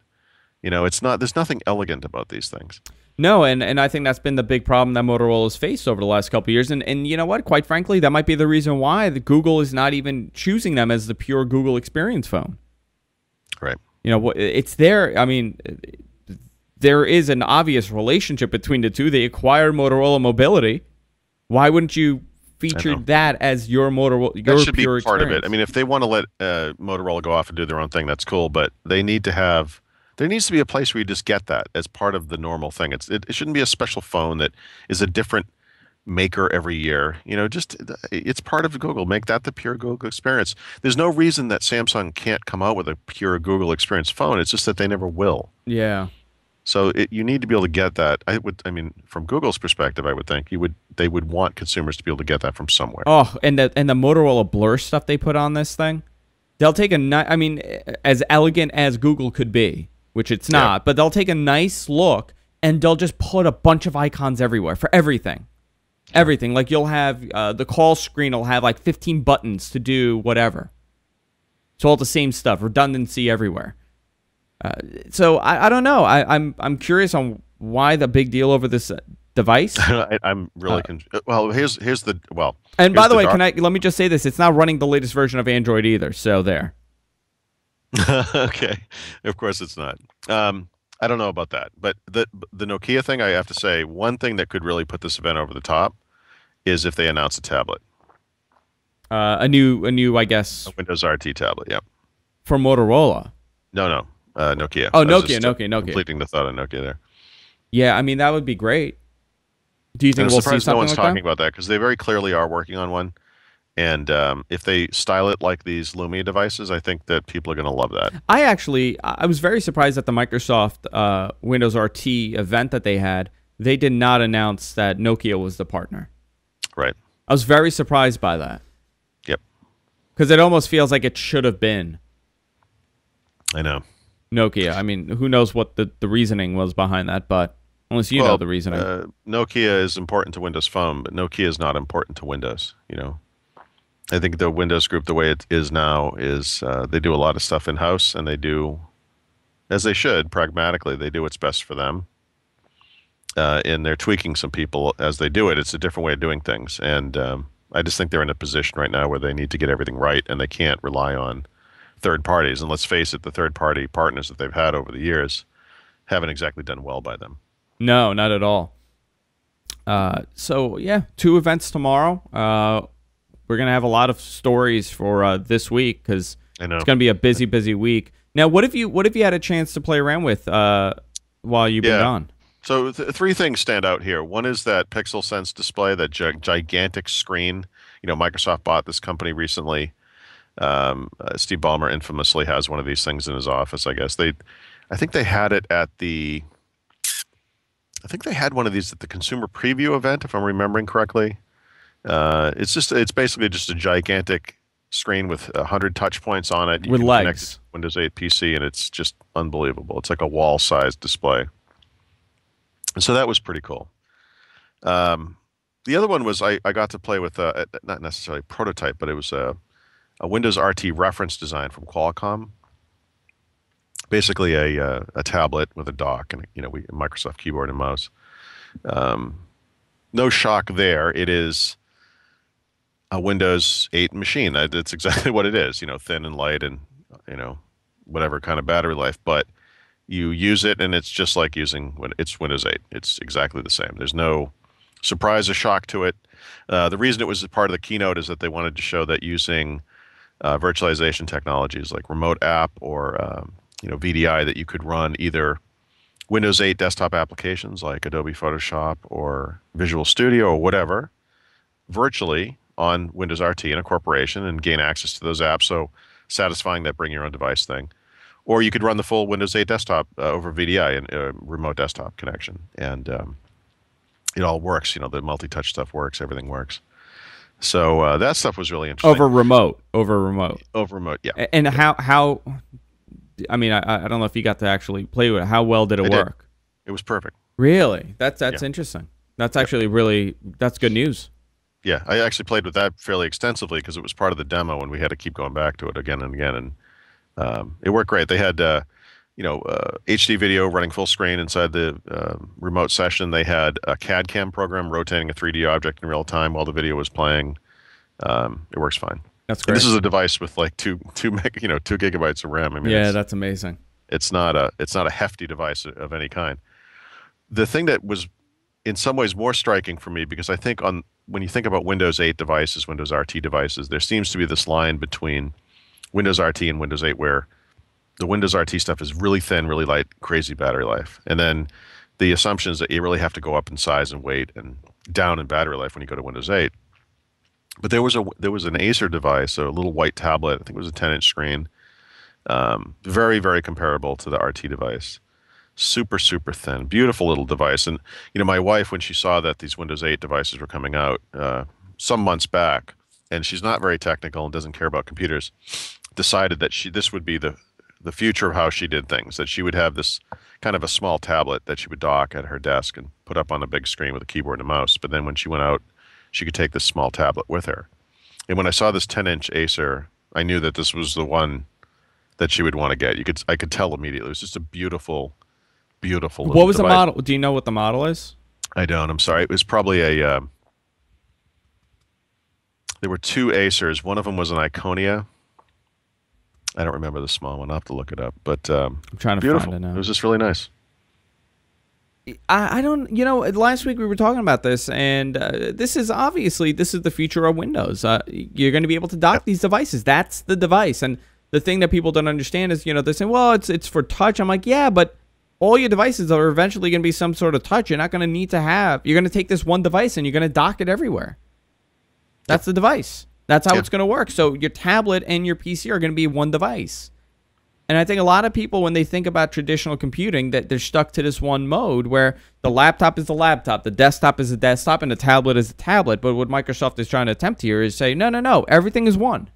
It's not. There's nothing elegant about these things. No, and I think that's been the big problem that Motorola's faced over the last couple of years. And you know what? Quite frankly, that might be the reason why Google is not even choosing them as the pure Google experience phone. Right. You know, it's there. I mean, there is an obvious relationship between the two. They acquired Motorola Mobility. Why wouldn't you feature that as your Motorola? Your that should be pure part experience? of it. I mean, if they want to let Motorola go off and do their own thing, that's cool. But they need to have. There needs to be a place where you just get that as part of the normal thing. It shouldn't be a special phone that is a different maker every year. You know, just it's part of Google. Make that the pure Google experience. There's no reason that Samsung can't come out with a pure Google experience phone. It's just that they never will. Yeah. So you need to be able to get that. I mean, from Google's perspective, I would think they would want consumers to be able to get that from somewhere. Oh, and the Motorola Blur stuff they put on this thing, they'll take I mean, as elegant as Google could be, which it's not, but they'll take a nice look and they'll just put a bunch of icons everywhere for everything. Everything. Like you'll have the call screen will have like 15 buttons to do whatever. It's all the same stuff, redundancy everywhere. So I don't know. I'm curious on why the big deal over this device. I'm really well. Here's the well. And by the way, let me just say this: it's not running the latest version of Android either. So there. Okay, of course it's not. I don't know about that, but the Nokia thing, I have to say, one thing that could really put this event over the top is if they announce a tablet. A new, I guess. A Windows RT tablet. Yep. For Motorola. No. Nokia. Oh, Nokia. Completing the thought of Nokia there. Yeah, I mean that would be great. Do you think we'll see something no one's like talking that? about that because they very clearly are working on one. And if they style it like these Lumia devices, I think that people are going to love that. I was very surprised at the Microsoft Windows RT event that they had. They did not announce that Nokia was the partner. Right. I was very surprised by that. Yep. Because it almost feels like it should have been. I know. Nokia. I mean, who knows what the reasoning was behind that, but unless you know the reasoning. Nokia is important to Windows Phone, but Nokia is not important to Windows, you know. I think the Windows group, the way it is now, is they do a lot of stuff in-house, and they do, as they should, pragmatically, they do what's best for them. And they're tweaking some people as they do it. It's a different way of doing things. And I just think they're in a position right now where they need to get everything right, and they can't rely on third parties. And let's face it, the third-party partners that they've had over the years haven't exactly done well by them. No, not at all. So, yeah, 2 events tomorrow. We're going to have a lot of stories for this week because it's going to be a busy, busy week. Now, what have you had a chance to play around with while you've been gone? So 3 things stand out here. One is that Pixel Sense display, that gigantic screen. You know, Microsoft bought this company recently. Steve Ballmer infamously has one of these things in his office, I guess. I think they had it at I think they had one of these at the consumer preview event, if I'm remembering correctly. It's basically just a gigantic screen with 100 touch points on it. With legs. Windows 8 PC, and it's just unbelievable. It's like a wall-sized display. And so that was pretty cool. The other one was I got to play with, not necessarily a prototype, but it was a Windows RT reference design from Qualcomm. Basically a tablet with a dock and a Microsoft keyboard and mouse. No shock there. It is a Windows 8 machine. That's exactly what it is. Thin and light and whatever kind of battery life. But you use it and it's just like it's Windows 8. It's exactly the same. There's no surprise or shock to it. The reason it was a part of the keynote is that they wanted to show that using virtualization technologies like Remote App or VDI, that you could run either Windows 8 desktop applications like Adobe Photoshop or Visual Studio or whatever virtually on Windows RT in a corporation and gain access to those apps, so satisfying that bring your own device thing. Or you could run the full Windows 8 desktop over VDI and remote desktop connection, and it all works. The multi-touch stuff works, everything works. So that stuff was really interesting. Over remote, yeah. And how? I mean, I don't know if you got to actually play with it. How well did it work? It was perfect. Really? That's interesting. That's actually that's good news. Yeah, I actually played with that fairly extensively because it was part of the demo and we had to keep going back to it again and again. And it worked great. They had HD video running full screen inside the remote session. They had a CAD CAM program rotating a 3D object in real time while the video was playing. It works fine. That's And great. this is a device with like 2 gigabytes of RAM. I mean, Yeah, that's amazing. it's not a hefty device of any kind. The thing that was in some ways more striking for me, because I think when you think about Windows 8 devices, Windows RT devices, there seems to be this line between Windows RT and Windows 8 where the Windows RT stuff is really thin, really light, crazy battery life. And then the assumption is that you really have to go up in size and weight and down in battery life when you go to Windows 8. But there was an Acer device, a little white tablet, I think it was a 10-inch screen, very, very comparable to the RT device. Super, super thin, beautiful little device. And my wife, when she saw that these Windows 8 devices were coming out some months back, and she's not very technical and doesn't care about computers, decided that this would be the future of how she did things, that she would have this kind of a small tablet that she would dock at her desk and put up on a big screen with a keyboard and a mouse. But then when she went out, she could take this small tablet with her. And when I saw this 10-inch Acer, I knew that this was the one that she would want to get. I could tell immediately. It was just a beautiful, beautiful little What was the device. model? Do you know what the model is? I don't. I'm sorry. It was probably a. There were two Acers. One of them was an Iconia. I don't remember the small one. I'll have to look it up. But I'm trying to beautiful. find it now. It was just really nice. I don't, last week we were talking about this, and this is the future of Windows. You're going to be able to dock these devices. That's the device. And the thing that people don't understand is, they're saying, well, it's for touch. I'm like, yeah, but all your devices are eventually going to be some sort of touch. You're not going to need to you're going to take this one device and you're going to dock it everywhere. That's the device. That's how it's going to work. So your tablet and your PC are going to be one device. And I think a lot of people, when they think about traditional computing, that they're stuck to this one mode where the laptop is the laptop, the desktop is the desktop, and the tablet is the tablet. But what Microsoft is trying to attempt here is say, no, everything is one.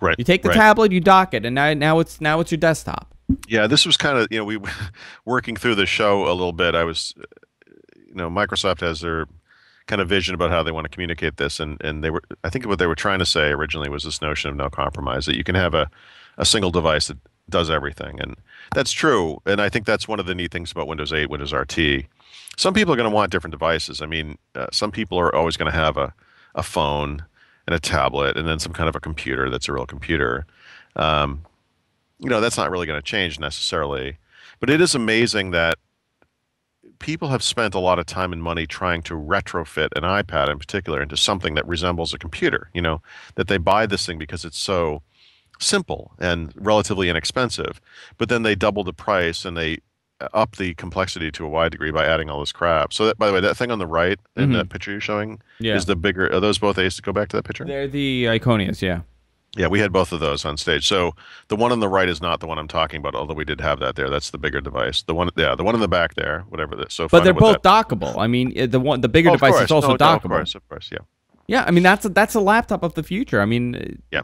Right. You take the tablet, you dock it, and now it's your desktop. Yeah, this was kind of, we working through the show a little bit. I was, Microsoft has their kind of vision about how they want to communicate this, and I think what they were trying to say originally was this notion of no compromise, that you can have a single device that does everything. And that's true. And I think that's one of the neat things about Windows 8, Windows RT. Some people are going to want different devices. I mean, some people are always going to have a phone and a tablet and then some kind of a computer that's a real computer. That's not really going to change necessarily. But it is amazing that people have spent a lot of time and money trying to retrofit an iPad in particular into something that resembles a computer, that they buy this thing because it's so simple and relatively inexpensive, but then they double the price and they up the complexity to a wide degree by adding all this crap. So that, by the way, that thing on the right in that picture you're showing is the bigger. Are those both Aces? Go back to that picture. They're the Iconias, yeah. Yeah, we had both of those on stage. So the one on the right is not the one I'm talking about, although we did have that there. That's the bigger device. The one in the back there, whatever. So, but they're both dockable. I mean, the bigger device is also dockable. Of course, yeah. Yeah, I mean that's a laptop of the future. I mean, yeah,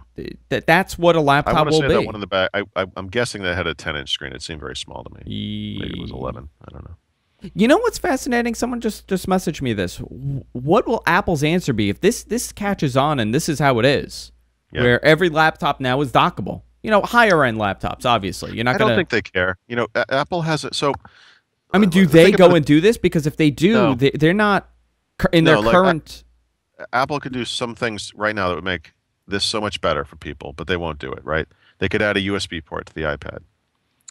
that's what a laptop will be. That one in the back. I'm guessing that had a 10-inch screen. It seemed very small to me. Maybe it was 11. I don't know. You know what's fascinating? Someone just messaged me this. What will Apple's answer be if this catches on and this is how it is, where every laptop now is dockable? Higher end laptops, obviously. You're not. I don't think they care. Apple has it. So, I mean, do they go and do this? Because if they do, they're not in their current. Apple could do some things right now that would make this so much better for people, but they won't do it, right? They could add a USB port to the iPad.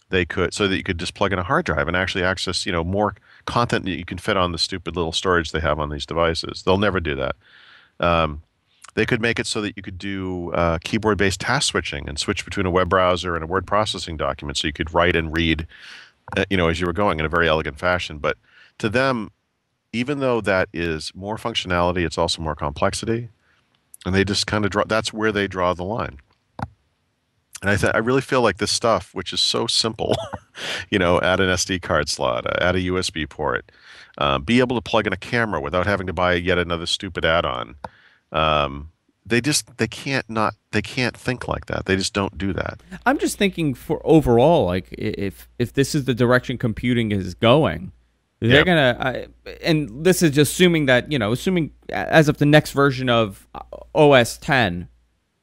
They could, so that you could just plug in a hard drive and actually access, more content that you can fit on the stupid little storage they have on these devices. They'll never do that. They could make it so that you could do keyboard-based task switching and switch between a web browser and a word processing document, so you could write and read, as you were going in a very elegant fashion. But to them, even though that is more functionality, it's also more complexity, and they just kind of that's where they draw the line. And I really feel like this stuff, which is so simple, add an SD card slot, add a USB port, be able to plug in a camera without having to buy yet another stupid add-on. They can't think like that. They just don't do that. I'm just thinking for overall, like if this is the direction computing is going, they're gonna, and this is just assuming that assuming as of the next version of OS 10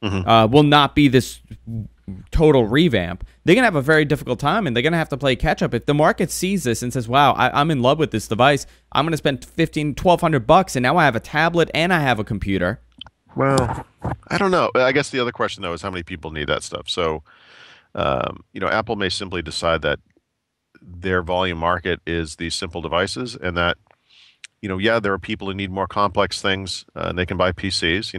will not be this total revamp, they're going to have a very difficult time, and they're going to have to play catch up. If the market sees this and says, wow, I'm in love with this device, I'm going to spend $1,200, and now I have a tablet and I have a computer. Well, I don't know. I guess the other question, though, is how many people need that stuff. So, Apple may simply decide that their volume market is these simple devices, and that, yeah, there are people who need more complex things, and they can buy PCs,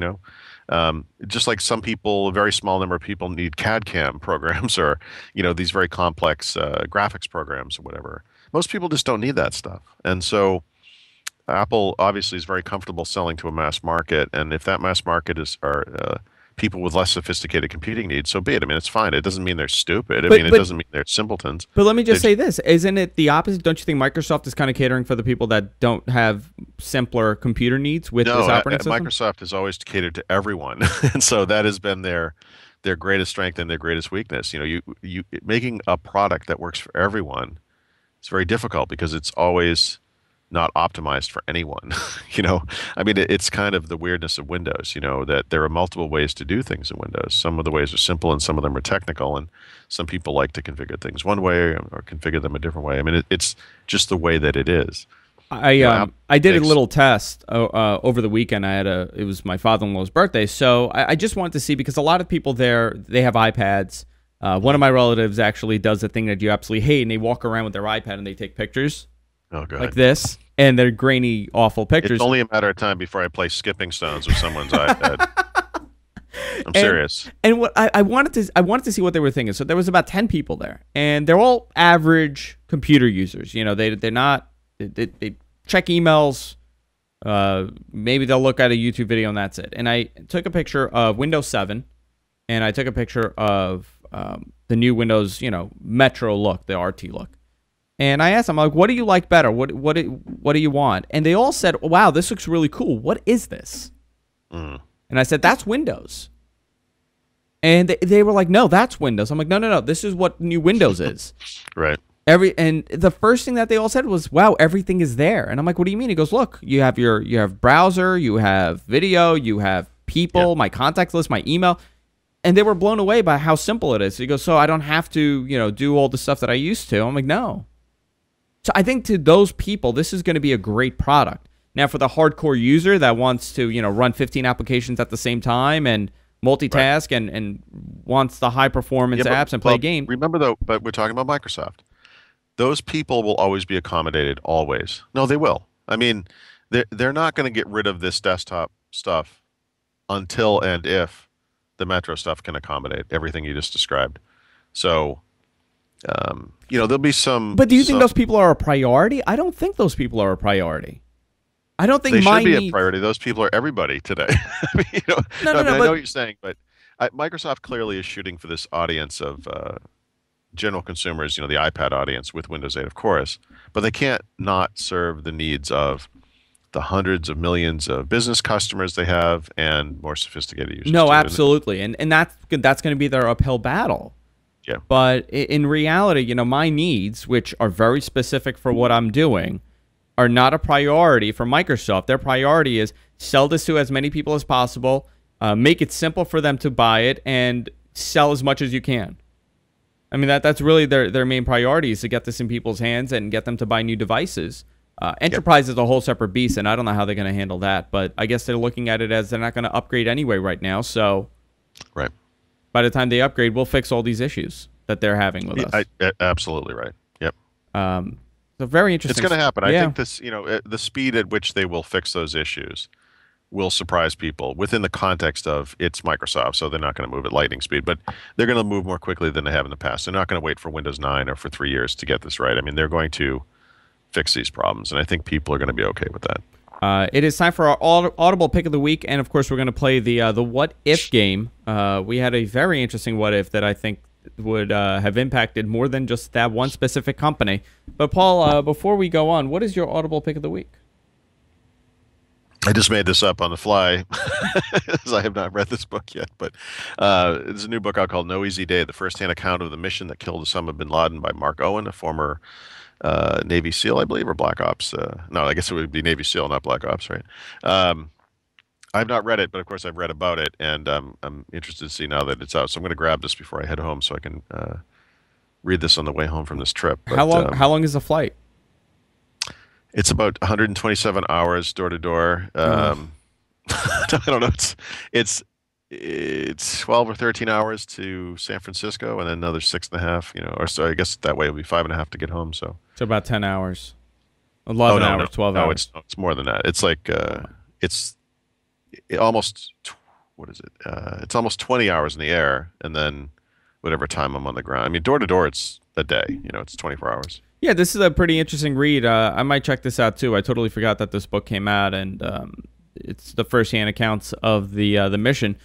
just like some people, a very small number of people need CAD/CAM programs or, these very complex graphics programs or whatever. Most people just don't need that stuff. And so Apple obviously is very comfortable selling to a mass market. And if that mass market are people with less sophisticated computing needs, so be it. I mean, it's fine. It doesn't mean they're stupid. It doesn't mean they're simpletons. But let me just say this. Isn't it the opposite? Don't you think Microsoft is kind of catering for the people that don't have simpler computer needs with this operating system? Microsoft has always catered to everyone. And so that has been their greatest strength and their greatest weakness. You making a product that works for everyone is very difficult because it's always not optimized for anyone. I mean, it's kind of the weirdness of Windows, that there are multiple ways to do things in Windows. Some of the ways are simple and some of them are technical, and some people like to configure things one way or configure them a different way. I mean, it's just the way that it is. I did a little test over the weekend. It was my father-in-law's birthday, so I just wanted to see, because a lot of people there, they have iPads. One of my relatives actually does the thing that you absolutely hate, and they walk around with their iPad and they take pictures. Oh, God. Like this, and they're grainy, awful pictures. It's only a matter of time before I play skipping stones with someone's iPad. I'm serious. And what I wanted to see what they were thinking. So there was about 10 people there, and they're all average computer users. They're not. They check emails. Maybe they'll look at a YouTube video, and that's it. And I took a picture of Windows 7, and I took a picture of the new Windows, Metro look, the RT look. And I asked them, like, what do you like better? What do you want? And they all said, wow, this looks really cool. What is this? And I said, that's Windows. And they were like, no, that's Windows. I'm like, no. This is what new Windows is. Right. And the first thing that they all said was, wow, everything is there. And I'm like, what do you mean? He goes, look, you have browser, you have video, you have people, my contact list, my email. And they were blown away by how simple it is. He goes, so I don't have to, do all the stuff that I used to. I'm like, no. So I think to those people, this is going to be a great product. Now, for the hardcore user that wants to, run 15 applications at the same time and multitask, right, and wants the high performance apps and play a game. Remember, though, but we're talking about Microsoft. Those people will always be accommodated, always. No, they will. I mean, they're not going to get rid of this desktop stuff until and if the Metro stuff can accommodate everything you just described. So, there'll be some. But do you think those people are a priority? I don't think those people are a priority. I don't think they should be a priority. Those people are everybody today. I know what you're saying, but Microsoft clearly is shooting for this audience of general consumers, the iPad audience with Windows 8, of course, but they can't not serve the needs of the hundreds of millions of business customers they have and more sophisticated users. No, absolutely. And that's going to be their uphill battle. Yeah. But in reality, my needs, which are very specific for what I'm doing, are not a priority for Microsoft. Their priority is sell this to as many people as possible, make it simple for them to buy it, and sell as much as you can. I mean, that's really their main priority, is to get this in people's hands and get them to buy new devices. Enterprise is a whole separate beast, and I don't know how they're going to handle that. But I guess they're looking at it as they're not going to upgrade anyway right now. So right. By the time they upgrade, we'll fix all these issues that they're having with us. Absolutely right. Yep. So very interesting. It's going to happen. I think this, the speed at which they will fix those issues will surprise people within the context of it's Microsoft, so they're not going to move at lightning speed, but they're going to move more quickly than they have in the past. They're not going to wait for Windows 9 or for 3 years to get this right. I mean, they're going to fix these problems, and I think people are going to be okay with that. It is time for our Audible pick of the week, and of course, we're going to play the What If game. We had a very interesting What If that I think would have impacted more than just that one specific company. But Paul, before we go on, what is your Audible pick of the week? I just made this up on the fly, as I have not read this book yet. But there's a new book out called No Easy Day: The First-Hand Account of the Mission That Killed Osama bin Laden by Mark Owen, a former Navy SEAL, I believe, or Black Ops. No, I guess it would be Navy SEAL, not Black Ops, right? I've not read it, but of course I've read about it, and I'm interested to see now that it's out. So I'm going to grab this before I head home, so I can read this on the way home from this trip. How But long? How long is the flight? it's about 127 hours door to door. I don't know. It's 12 or 13 hours to San Francisco, and then another 6.5. Or so. I guess that way it'll be 5.5 to get home. So About 10 hours, 11 hours, 12 no, hours. it's more than that. It's like it's almost what is it? It's almost 20 hours in the air, and then whatever time I'm on the ground. I mean, door to door, it's a day. It's 24 hours. Yeah, this is a pretty interesting read. I might check this out too. I totally forgot that this book came out, and it's the first-hand accounts of the mission.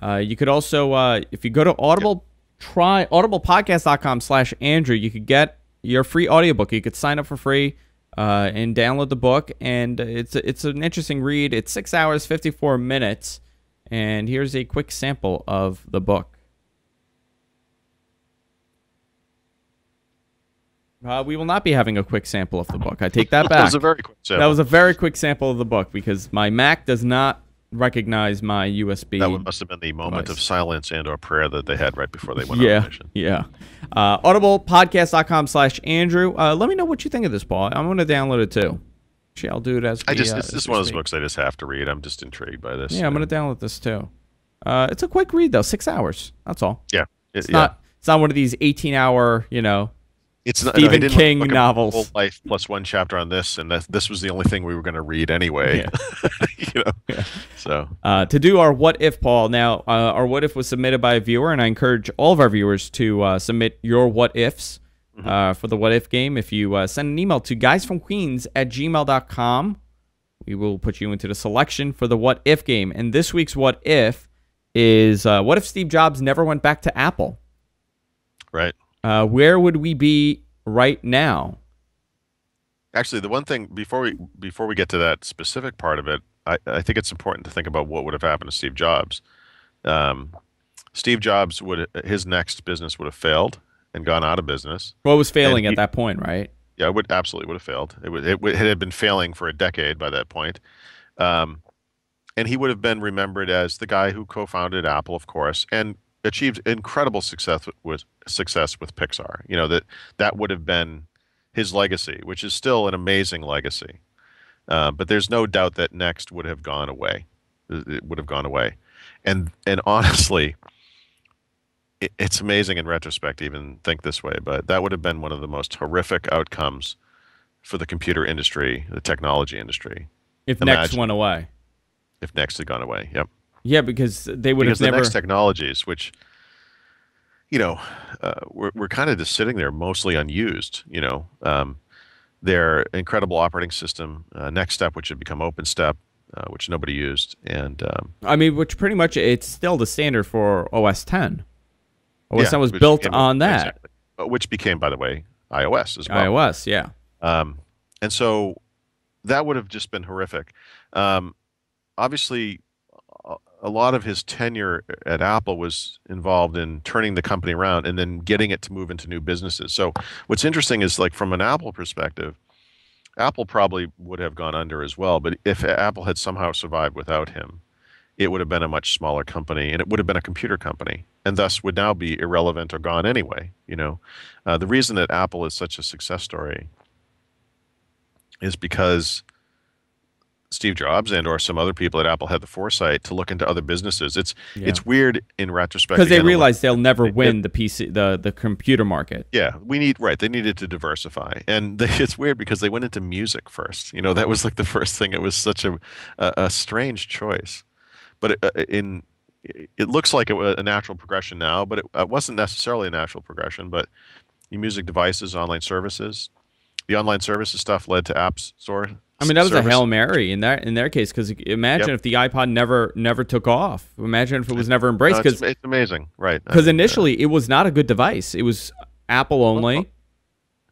You could also, if you go to Audible, try audiblepodcast.com/Andrew. You could get your free audiobook. You could sign up for free and download the book, and it's an interesting read. It's 6 hours, 54 minutes, and here's a quick sample of the book. We will not be having a quick sample of the book. I take that back. That was a very quick sample. That was a very quick sample of the book because my Mac does not recognize my USB. That must have been the moment device. of silence and or prayer that they had right before they went on the mission. Yeah. Audiblepodcast.com/Andrew. Let me know what you think of this, Paul. I'm going to download it too. Actually, I'll do it as we, this is one of those books I just have to read. I'm just intrigued by this. Yeah, I'm going to download this too. It's a quick read though, 6 hours. That's all. Yeah. It's not one of these 18-hour, It's not, Stephen no, he King didn't novels. Whole life plus one chapter on this, and this was the only thing we were going to read anyway. Yeah. Yeah. So to do our what if, Paul. Now, our what if was submitted by a viewer, and I encourage all of our viewers to submit your what ifs for the what if game. If you send an email to guysfromqueens@gmail.com, we will put you into the selection for the what if game. And this week's what if is what if Steve Jobs never went back to Apple? right. Where would we be right now? Actually, the one thing before we get to that specific part of it, I think it's important to think about what would have happened to Steve Jobs. Steve Jobs his next business would have failed and gone out of business. What was failing at that point, right? Yeah, it absolutely would have failed. It had been failing for a decade by that point. And he would have been remembered as the guy who co-founded Apple, of course, and achieved incredible success with Pixar. That would have been his legacy, which is still an amazing legacy. But there's no doubt that Next would have gone away. It would have gone away. And honestly, it's amazing in retrospect to even think this way, but that would have been one of the most horrific outcomes for the computer industry, the technology industry. If Next went away. If Next had gone away, yep. Yeah, because they would have never. Because the Next technologies, which, we're kind of just sitting there mostly unused. Their incredible operating system, Next Step, which had become Open Step, which nobody used, and which pretty much it's still the standard for OS 10. OS 10 was which built became on that. exactly. Which became, by the way, iOS as well. iOS, yeah. And so that would have just been horrific. Obviously, a lot of his tenure at Apple was involved in turning the company around and then getting it to move into new businesses. So what's interesting is, like, from an Apple perspective, Apple probably would have gone under as well. But if Apple had somehow survived without him, it would have been a much smaller company, and it would have been a computer company, and thus would now be irrelevant or gone anyway. The reason that Apple is such a success story is because Steve Jobs and or some other people at Apple had the foresight to look into other businesses. It's weird in retrospect because they realized they'll never win the PC the computer market. Yeah, they needed to diversify, and it's weird because they went into music first. That was like the first thing. It was such a strange choice, but it looks like it was a natural progression now, but it wasn't necessarily a natural progression. But music devices, online services, the online services stuff led to App Store. That was a Hail Mary in their case, because imagine if the iPod never took off. Imagine if it was never embraced. It's amazing, right? Because initially it was not a good device. It was Apple only.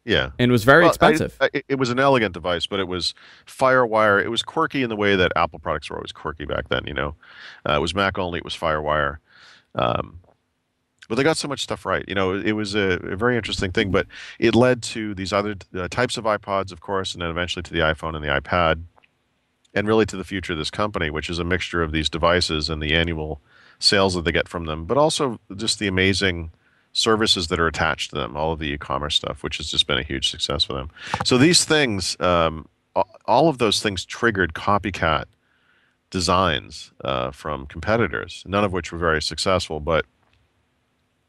Yeah. And it was very expensive. It was an elegant device, but it was FireWire. It was quirky in the way that Apple products were always quirky back then, It was Mac only, it was FireWire. But they got so much stuff right. It was a very interesting thing, but it led to these other types of iPods, of course, and then eventually to the iPhone and the iPad. and really to the future of this company, which is a mixture of these devices and the annual sales that they get from them, but also just the amazing services that are attached to them, all of the e-commerce stuff, which has just been a huge success for them. So these things, all of those things triggered copycat designs from competitors, none of which were very successful, but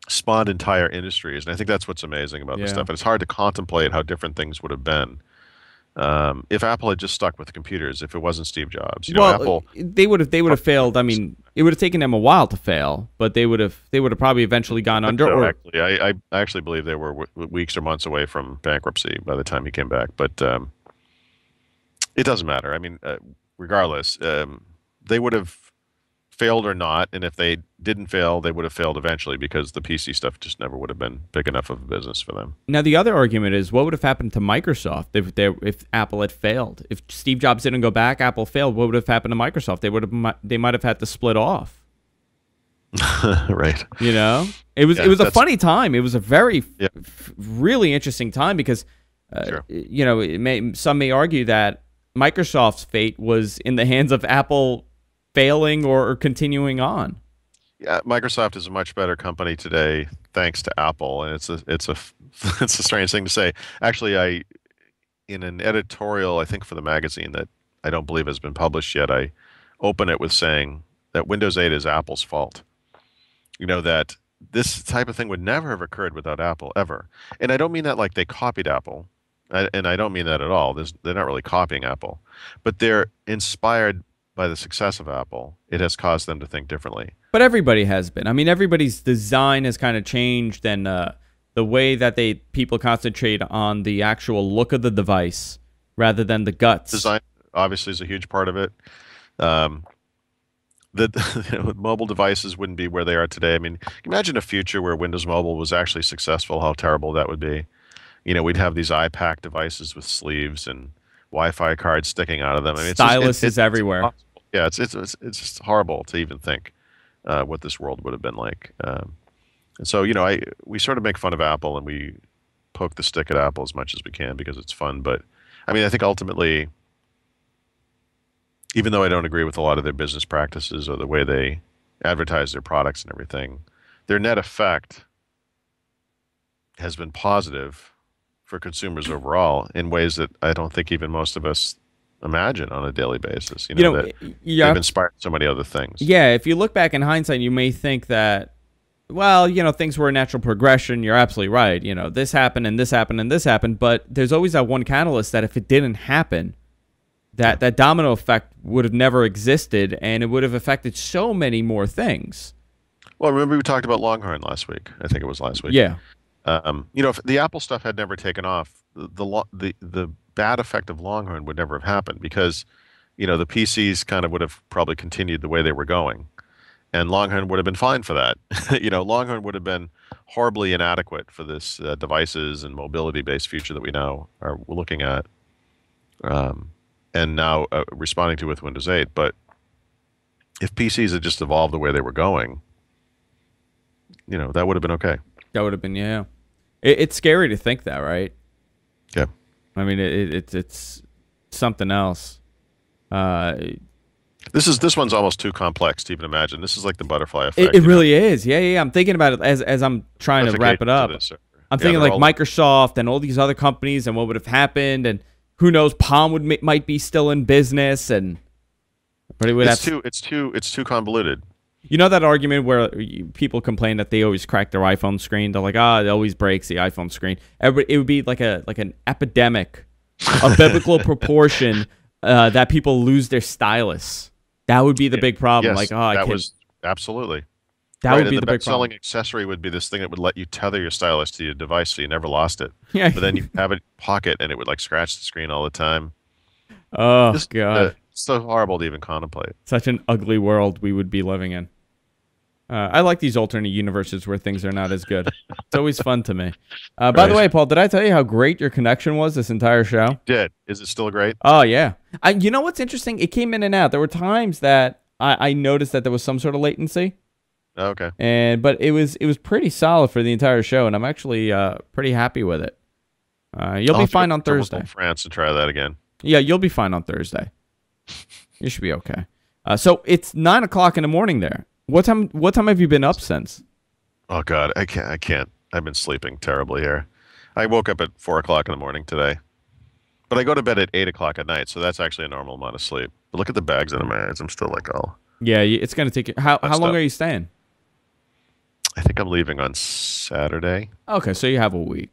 spawned entire industries. And I think that's what's amazing about this stuff. And it's hard to contemplate how different things would have been if Apple had just stuck with the computers. If it wasn't Steve Jobs, you know, Apple, they would have failed. I mean, it would have taken them a while to fail, but they would have probably eventually gone under. So actually, I actually believe they were weeks or months away from bankruptcy by the time he came back. But it doesn't matter. I mean, regardless, they would have failed or not, and if they didn't fail, they would have failed eventually because the PC stuff just never would have been big enough of a business for them. Now, the other argument is, what would have happened to Microsoft if Apple had failed? If Steve Jobs didn't go back, Apple failed, what would have happened to Microsoft? They might have had to split off. Right. You know, it was a funny time. It was a very really interesting time because you know, some may argue that Microsoft's fate was in the hands of Apple failing or continuing on. Yeah, Microsoft is a much better company today thanks to Apple, and it's a it's a strange thing to say. Actually, in an editorial, I think for the magazine that I don't believe has been published yet, I open it with saying that Windows 8 is Apple's fault. You know, that this type of thing would never have occurred without Apple, ever. And I don't mean that like they copied Apple, and I don't mean that at all. They're not really copying Apple, but they're inspired by the success of Apple. It has caused them to think differently. But everybody has been. I mean, everybody's design has kind of changed, and the way that people concentrate on the actual look of the device rather than the guts. Design obviously is a huge part of it. Mobile devices wouldn't be where they are today. I mean, imagine a future where Windows Mobile was actually successful, how terrible that would be. You know, we'd have these iPack devices with sleeves and Wi-Fi cards sticking out of them. I mean, stylus is everywhere. Yeah, it's just horrible to even think what this world would have been like. And so, you know, we sort of make fun of Apple and we poke the stick at Apple as much as we can because it's fun. But I mean, I think ultimately, even though I don't agree with a lot of their business practices or the way they advertise their products and everything, their net effect has been positive for consumers overall in ways that I don't think even most of us imagine on a daily basis. You know, that they've inspired so many other things. Yeah, if you look back in hindsight, you may think that, well, you know, things were a natural progression. You're absolutely right. You know, this happened and this happened and this happened, but there's always that one catalyst that if it didn't happen, that domino effect would have never existed, and it would have affected so many more things. Well, remember we talked about Longhorn last week. I think it was last week. Yeah. You know, if the Apple stuff had never taken off, the bad effect of Longhorn would never have happened because, you know, the PCs kind of would have probably continued the way they were going, and Longhorn would have been fine for that. You know, Longhorn would have been horribly inadequate for this devices and mobility-based future that we now are looking at, and now responding to with Windows 8. But if PCs had just evolved the way they were going, you know, that would have been okay. That would have been, yeah. It's scary to think that, right? Yeah. I mean, it's something else. This one's almost too complex to even imagine. This is like the butterfly effect. It really is. Yeah. I'm thinking about it as I'm trying to wrap it up. I'm thinking like Microsoft and all these other companies and what would have happened, and who knows, Palm might be still in business, and but it would it's too convoluted. You know that argument where people complain that they always crack their iPhone screen? They're like, it always breaks the iPhone screen. It would be like an epidemic of biblical proportion that people lose their stylus. That would be the big problem. Yes, like, absolutely. That would be the big problem. The selling accessory would be this thing that would let you tether your stylus to your device so you never lost it. Yeah. But then you have it in your pocket and it would like scratch the screen all the time. Oh, God. It's so horrible to even contemplate. Such an ugly world we would be living in. I like these alternate universes where things are not as good. It's always fun to me. By the way, Paul, did I tell you how great your connection was this entire show? You did. Is it still great? Oh, yeah. You know what's interesting? It came in and out. There were times that I noticed that there was some sort of latency. Okay. But it was pretty solid for the entire show, and I'm actually pretty happy with it. You'll be fine on Thursday. France and try that again. Yeah, you'll be fine on Thursday. You should be okay. So it's 9 o'clock in the morning there. What time have you been up since? Oh God, I can't. I've been sleeping terribly here. I woke up at 4 o'clock in the morning today, but I go to bed at 8 o'clock at night, so that's actually a normal amount of sleep. But look at the bags under my eyes. I'm still like, oh. Yeah, it's gonna take you. How long up. are you staying? I think I'm leaving on Saturday. Okay, so you have a week.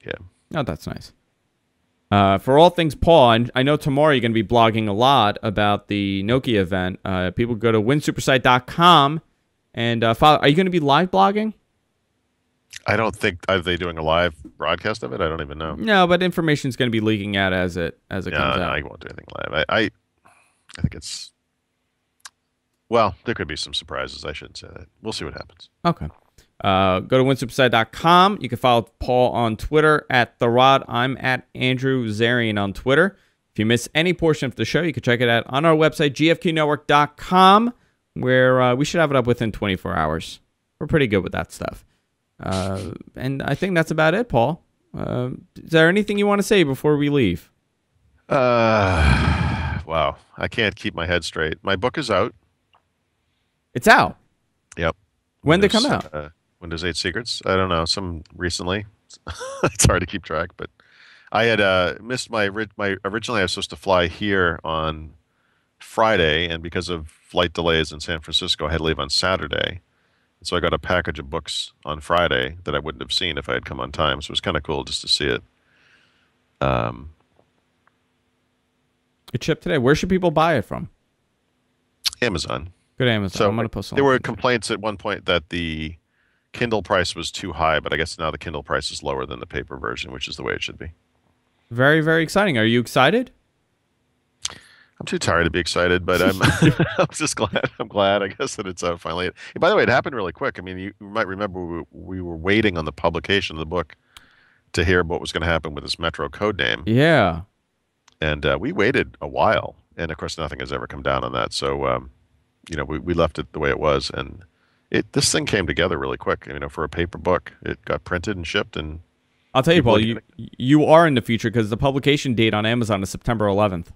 Yeah. Oh, that's nice. For all things Paul, and I know tomorrow you're going to be blogging a lot about the Nokia event. People go to winsupersite.com and follow. Are you going to be live blogging? I don't think are they doing a live broadcast of it. I don't even know. No, but information is going to be leaking out as it comes No, out. I won't do anything live. I think it's well, there could be some surprises. I shouldn't say that. We'll see what happens. Okay. Go to winsupersite.com. You can follow Paul on Twitter at The Rod. I'm at Andrew Zarian on Twitter. If you miss any portion of the show, you can check it out on our website, gfqnetwork.com, where we should have it up within 24 hours. We're pretty good with that stuff. And I think that's about it, Paul. Is there anything you want to say before we leave? Wow. I can't keep my head straight. My book is out. It's out. Yep. When did it come out? Windows 8 Secrets. I don't know. Some recently. It's hard to keep track, but I had missed my originally I was supposed to fly here on Friday, and because of flight delays in San Francisco, I had to leave on Saturday. And so I got a package of books on Friday that I wouldn't have seen if I had come on time. So it was kind of cool just to see it. It shipped today. Where should people buy it from? Amazon. Go to Amazon. So I'm going to post. there were complaints at one point that the Kindle price was too high, but I guess now the Kindle price is lower than the paper version, which is the way it should be. Very, very exciting. Are you excited? I'm too tired to be excited, but I'm I'm just glad. I'm glad, I guess, that it's out finally. By the way, it happened really quick. I mean, you might remember we were waiting on the publication of the book to hear what was going to happen with this Metro code name. Yeah. And we waited a while, and of course, nothing has ever come down on that. So, we left it the way it was, and this thing came together really quick. For a paper book, it got printed and shipped, and I'll tell you, Paul, you are in the future because the publication date on Amazon is September 11th.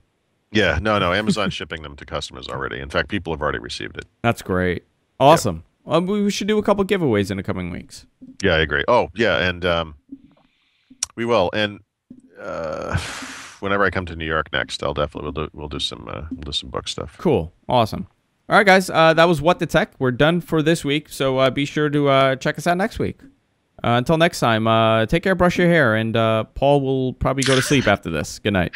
Yeah, no, Amazon's shipping them to customers already. In fact, people have already received it. That's great. Awesome. Yep. We should do a couple giveaways in the coming weeks. Yeah, I agree. Oh, yeah, and we will. And whenever I come to New York next, I'll definitely we'll do some book stuff. Cool. Awesome. All right, guys. That was What the Tech. We're done for this week, so be sure to check us out next week. Until next time, take care, brush your hair, and Paul will probably go to sleep after this. Good night.